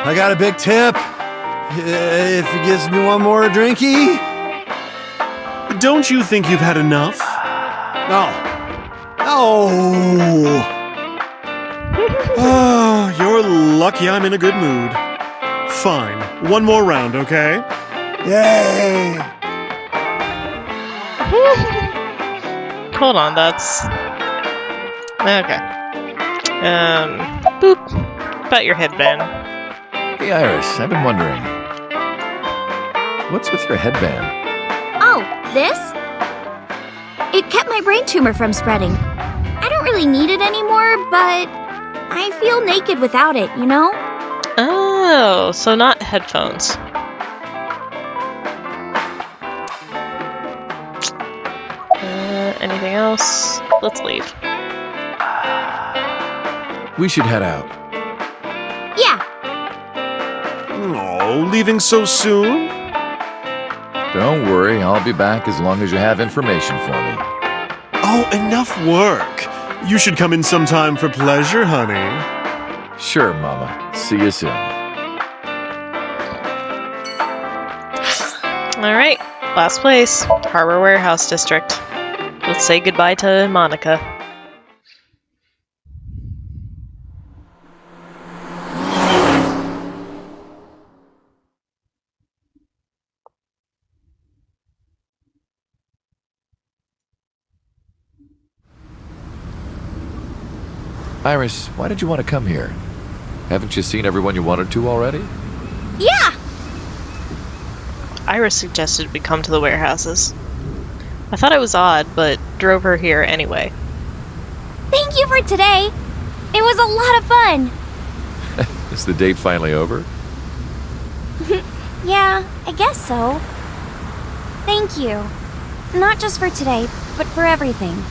I got a big tip. If he gives me one more drinky. Don't you think you've had enough? No. No. Oh, you're lucky I'm in a good mood. Fine. One more round, okay? Yay! Hold on, that's... Okay. Boop. About your headband. Hey, Iris, I've been wondering. What's with your headband? Oh, this? It kept my brain tumor from spreading. I don't really need it anymore, but I feel naked without it, you know? Oh, so not headphones. Anything else? Let's leave. We should head out. Yeah. Oh, leaving so soon? Don't worry, I'll be back as long as you have information for me. Oh, enough work. You should come in sometime for pleasure, honey. Sure, Mama. See you soon. Alright, last place. Harbor Warehouse District. Let's say goodbye to Monica. Iris, why did you want to come here? Haven't you seen everyone you wanted to already? Yeah! Iris suggested we come to the warehouses. I thought it was odd, but drove her here anyway. Thank you for today. It was a lot of fun. Is the date finally over? Yeah, I guess so. Thank you. Not just for today, but for everything.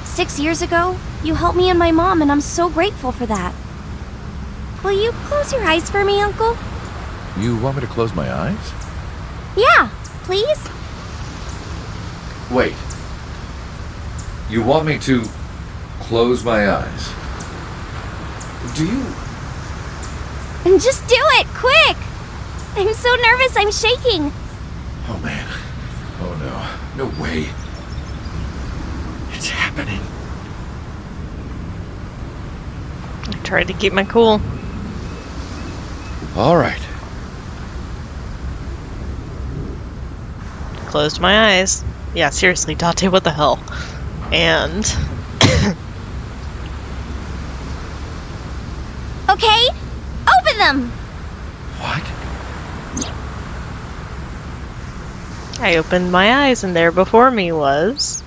6 years ago, you helped me and my mom, and I'm so grateful for that. Will you close your eyes for me, Uncle? You want me to close my eyes? Yeah, please? Wait. You want me to close my eyes? Do you? Just do it, quick! I'm so nervous, I'm shaking. Oh man. Oh no. No way. It's happening. I tried to keep my cool. All right. Closed my eyes. Yeah, seriously, Date, what the hell? And... Okay, open them! What? I opened my eyes and there before me was...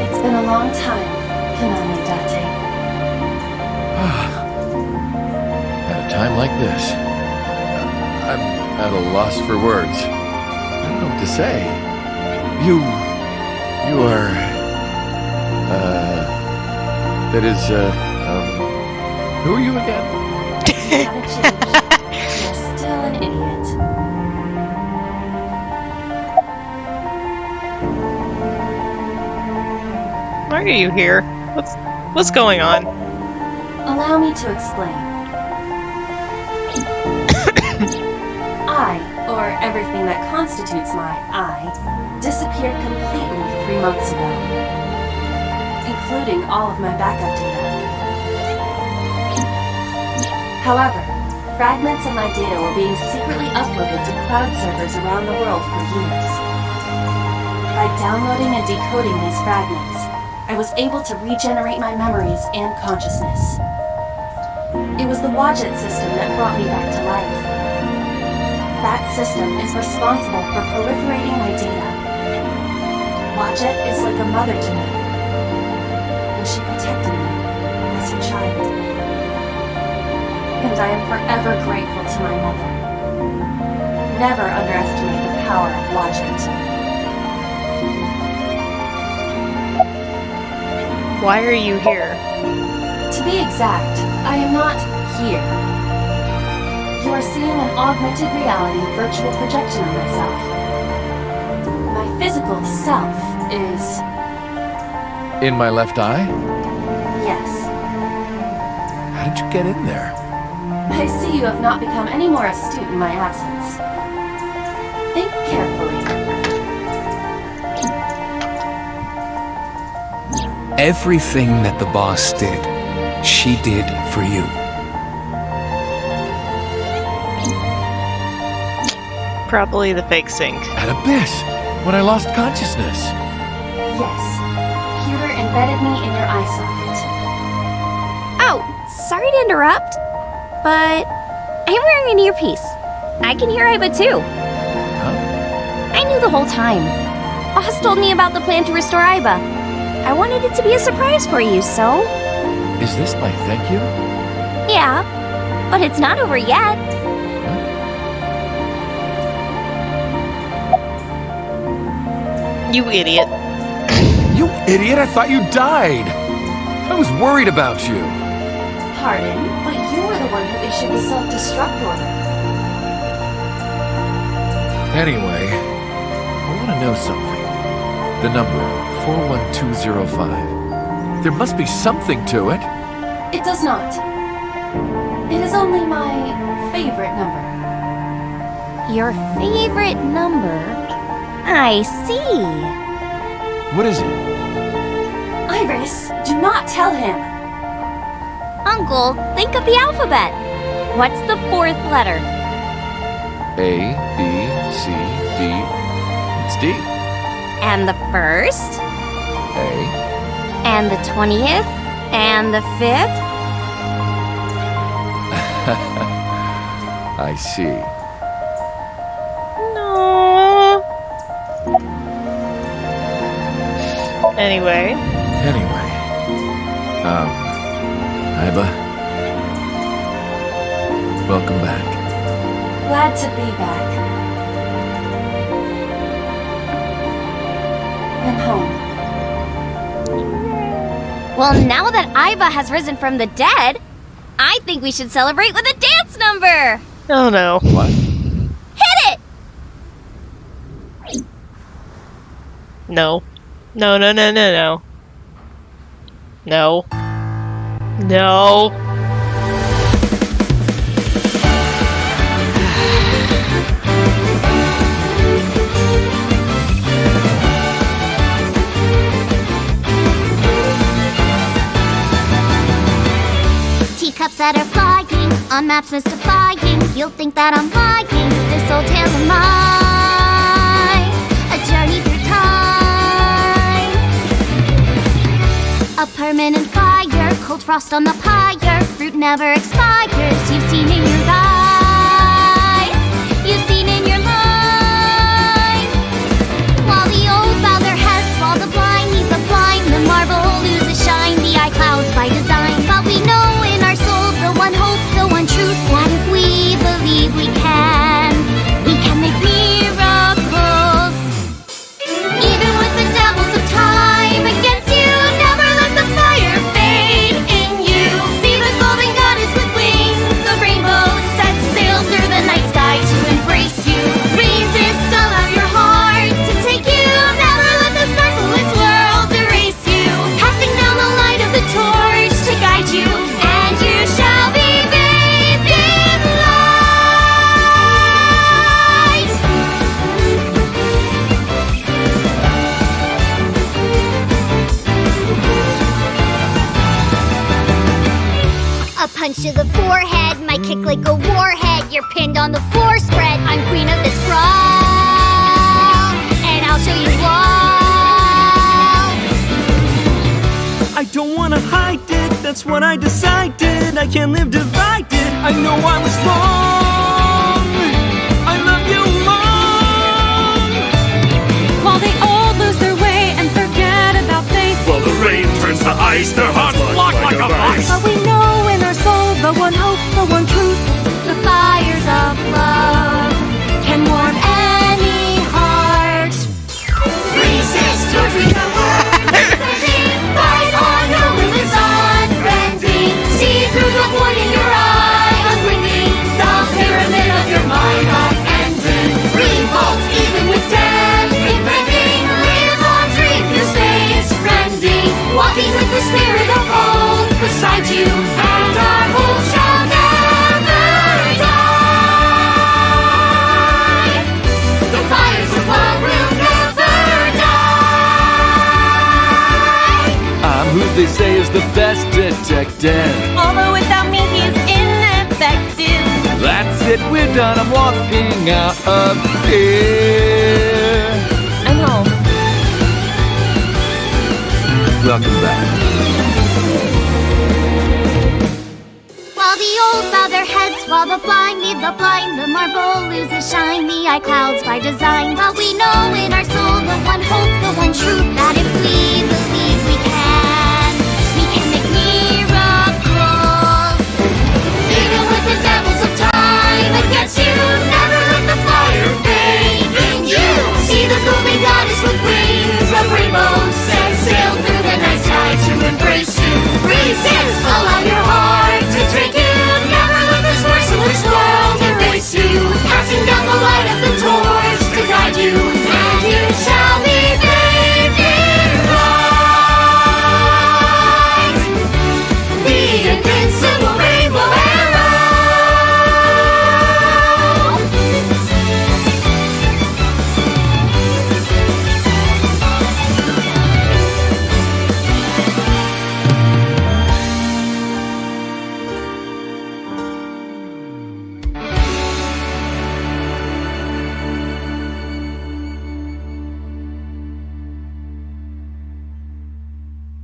It's been a long time, Kaname Date. At a time like this, I'm at a loss for words. I don't know what to say. You are, that is, who are you again? You haven't changed. You're still an idiot. Why are you here? What's going on? Allow me to explain. I, or everything that constitutes my I, disappeared completely 3 months ago, including all of my backup data. However, fragments of my data were being secretly uploaded to cloud servers around the world for years. By downloading and decoding these fragments, I was able to regenerate my memories and consciousness. It was the Wadjet system that brought me back to life. That system is responsible for proliferating my data. Wadjet is like a mother to me, and she protected me as a child. And I am forever grateful to my mother. Never underestimate the power of Wadjet. Why are you here? To be exact, I am not here. You are seeing an augmented reality virtual projection of myself. My physical self is... In my left eye? yes. How did you get in there? I see you have not become any more astute in my absence. Think carefully. Everything that the boss did, she did for you. Probably the fake sink. At Abyss, when I lost consciousness. Yes. Computer embedded me in your eye socket. Oh, sorry to interrupt, but I'm wearing an earpiece. I can hear Iba too. Huh? I knew the whole time. Boss told me about the plan to restore Iba. I wanted it to be a surprise for you, so... Is this my thank you? Yeah, but it's not over yet. You idiot. You idiot, I thought you died. I was worried about you. Pardon, but you were the one who issued the self-destruct order. Anyway, I want to know something. The number 41205. There must be something to it. It does not. It is only my favorite number. Your favorite number? I see. What is it? Iris, do not tell him. Uncle, think of the alphabet. What's the fourth letter? A, B, C, D. It's D. And the first? A. And the 20th? And the 5th? I see. No. Anyway. Iba. Welcome back. Glad to be back. And home. Well, now that Iba has risen from the dead, I think we should celebrate with a dance number! Oh no. What? Hit it! No. No, no, no, no, no. No. No. Teacups that are flying, on maps mystifying. You'll think that I'm lying. This old tale of mine, a journey through time. A permanent fire, cold frost on the pyre. Fruit never expires. You've seen in your eyes, you've seen in your life. While the old bow their heads, while the blind meet the blind, the marble loses shine. The eye clouds by design, but we know in our soul the one hope, the one truth, that if we believe we can make miracles. Even with the devils of time against you, never let the fire fade in you. See the golden goddess with wings, the rainbow set sail through the night sky to embrace you. Resist all of your heart to take you. Never let this merciless world erase you. Passing down the light of the torch to guide you, and you shall be bathed in light. A punch to the forehead, my kick like a warhead. You're pinned on the floor spread. I'm queen of this brawl, and I'll show you all. That's what I decided. I can't live divided. I know I was wrong. I love you, Mom. While they all lose their way and forget about faith. While the rain turns to ice, their hearts lock like a vice. But we know in our soul the one hope, the one truth. The fires of love can warm any heart. Resist your dreams of word. Fight on, your will is unbending. See through the void in your eye, unblinking. The pyramid of your mind unending. Revolt even with death impending. Live on, dream your space friending. Walking with the spirit of hope beside you, and our hope shall never die. The fires of love will never die. I'm who they say is the best detective. Although without me he's ineffective. That's it, we're done. I'm walking out of here. I'm home. Welcome back. While the old bow their heads, while the blind lead the blind, the marble loses shine, the eye clouds by design. But we know in our soul the one hope, the one truth, that if we believe we can make miracles. Even with the devils of time against you, never let the fire fade in you. See the golden goddess with wings of rainbows, set sail through the night sky to embrace you. Resist, allow your heart to take you. Never let this merciless world erase you. Passing down the light of the torch to guide you, and you shall be bathed in light. The invincible rainbow arrow.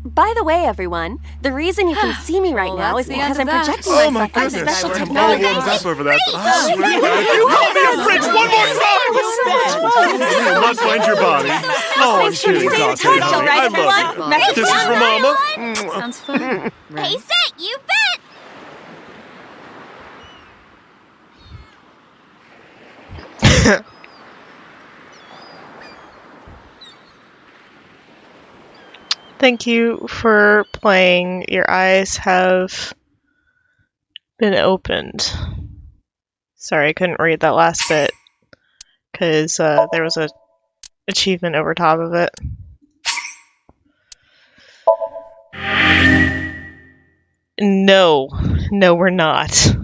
By the way, everyone, the reason you can see me right now is because I'm projecting myself with special technology. Over that. You call me a fridge one more time! You will not find your body. Oh, I'm kidding, Dante, honey. I love you. Kisses from Mama. Sounds fun. Hey, set, you bet! Thank you for playing. Your eyes have been opened. Sorry, I couldn't read that last bit because there was a achievement over top of it. No, we're not.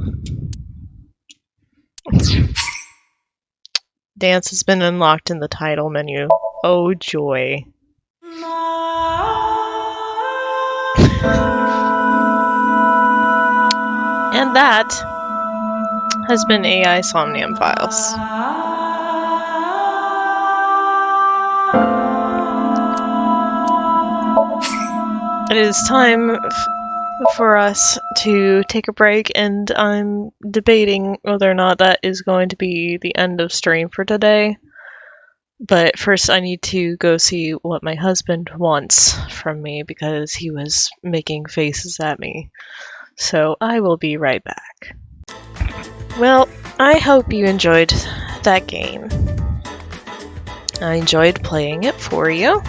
Dance has been unlocked in the title menu. Oh joy. And that has been AI Somnium Files. It is time for us to take a break, and I'm debating whether or not that is going to be the end of stream for today. But first I need to go see what my husband wants from me because he was making faces at me. So I will be right back. Well, I hope you enjoyed that game. I enjoyed playing it for you.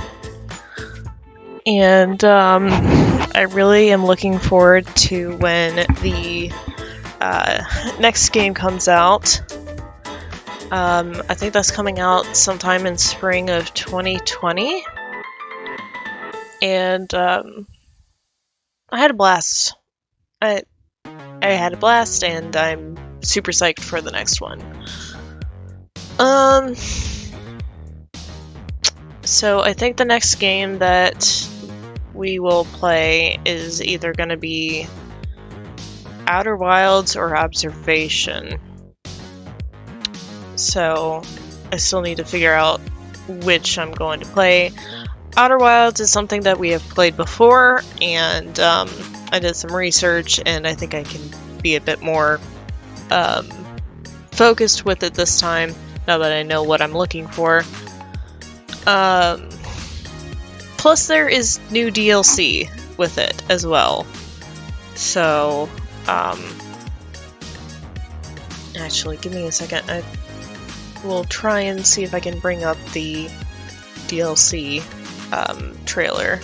And I really am looking forward to when the next game comes out. I think that's coming out sometime in spring of 2020. And I had a blast. I had a blast, and I'm super psyched for the next one. So I think the next game that we will play is either going to be Outer Wilds or Observation. So I still need to figure out which I'm going to play. Outer Wilds is something that we have played before, and I did some research, and I think I can be a bit more focused with it this time, now that I know what I'm looking for. Plus there is new DLC with it as well. So, actually, give me a second. I will try and see if I can bring up the DLC trailer.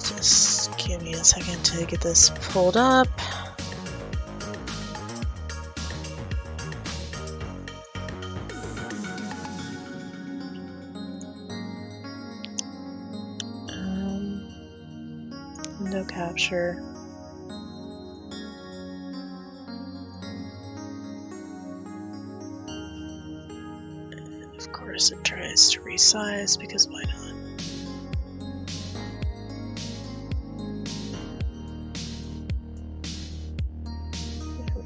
Just give me a second to get this pulled up. Window capture. And of course it tries to resize, because why not?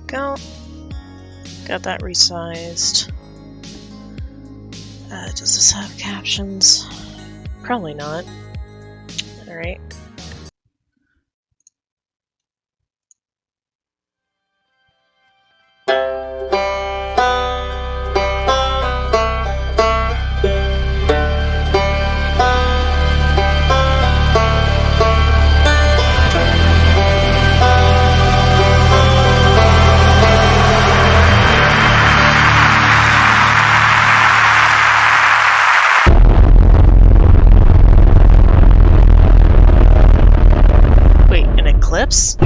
Go. Got that resized. Does this have captions? Probably not. Alright. Eclipse?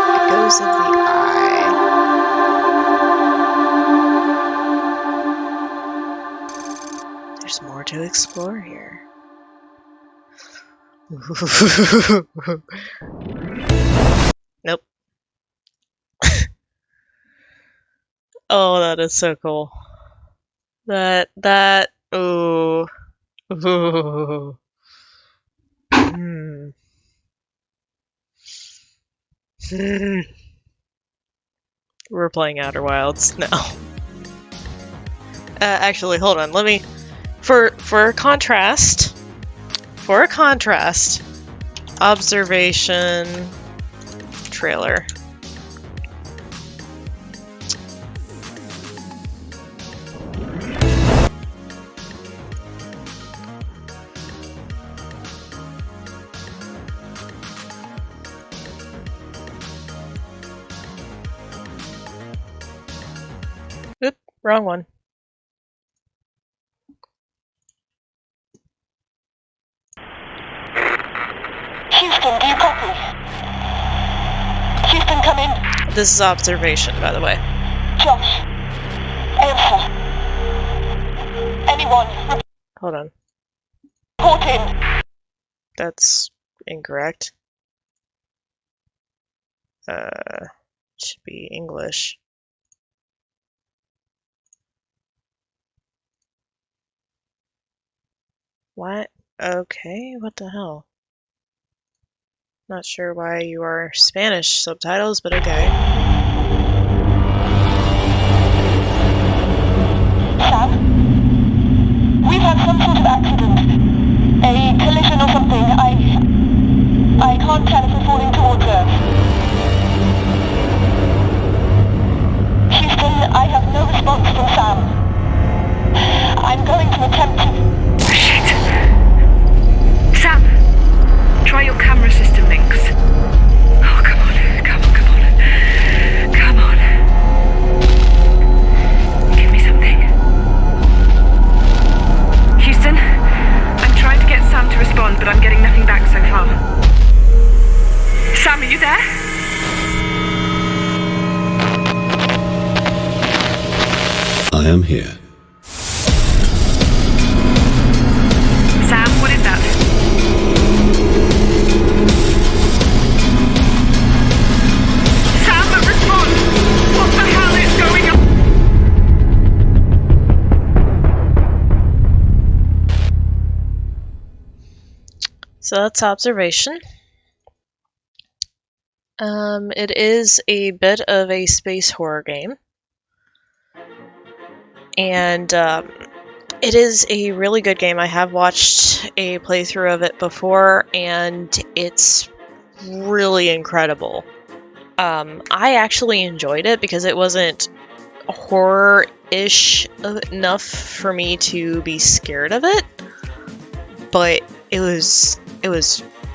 Echoes of the Eye. There's more to explore here. Nope. Oh, that is so cool. Ooh. Ooh. We're playing Outer Wilds now. Actually, hold on. Let me, for a contrast, observation trailer. Oop, wrong one. Houston, do you copy? Houston, come in. This is observation, by the way. Josh. Answer. Anyone. Hold on. Report in. That's incorrect. Should be English. What? Okay, what the hell? Not sure why you are Spanish subtitles, but okay. Sam? We've had some sort of accident. A collision or something. I can't tell if we're falling towards Earth. Houston, I have no response from Sam. I'm going to attempt to... Shit! Sam! Try your camera system links. Oh, come on. Come on. Give me something. I am here. Sam, what is that? Sam, respond! What the hell is going on? So that's observation. It is a bit of a space horror game. And it is a really good game. I have watched a playthrough of it before, and it's really incredible. I actually enjoyed it because it wasn't horror-ish enough for me to be scared of it, but it was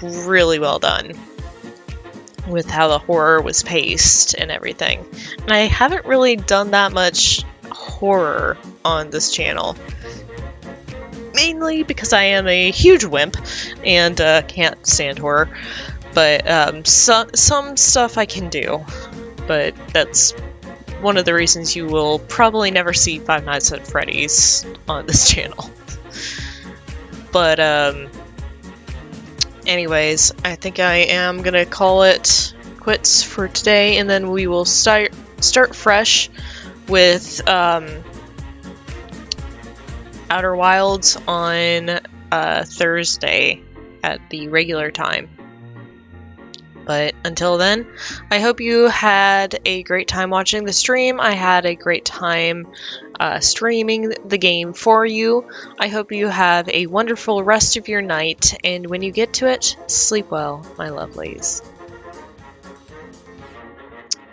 really well done with how the horror was paced and everything. And I haven't really done that much horror on this channel, mainly because I am a huge wimp and can't stand horror, but some stuff I can do, but that's one of the reasons you will probably never see Five Nights at Freddy's on this channel. But anyways, I think I am gonna call it quits for today, and then we will start fresh with Outer Wilds on Thursday at the regular time. But until then, I hope you had a great time watching the stream. I had a great time streaming the game for you. I hope you have a wonderful rest of your night, and when you get to it, sleep well, my lovelies.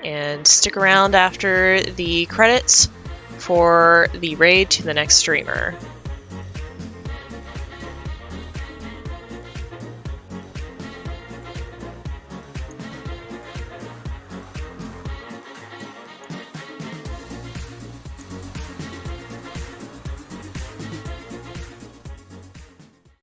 And stick around after the credits for the raid to the next streamer.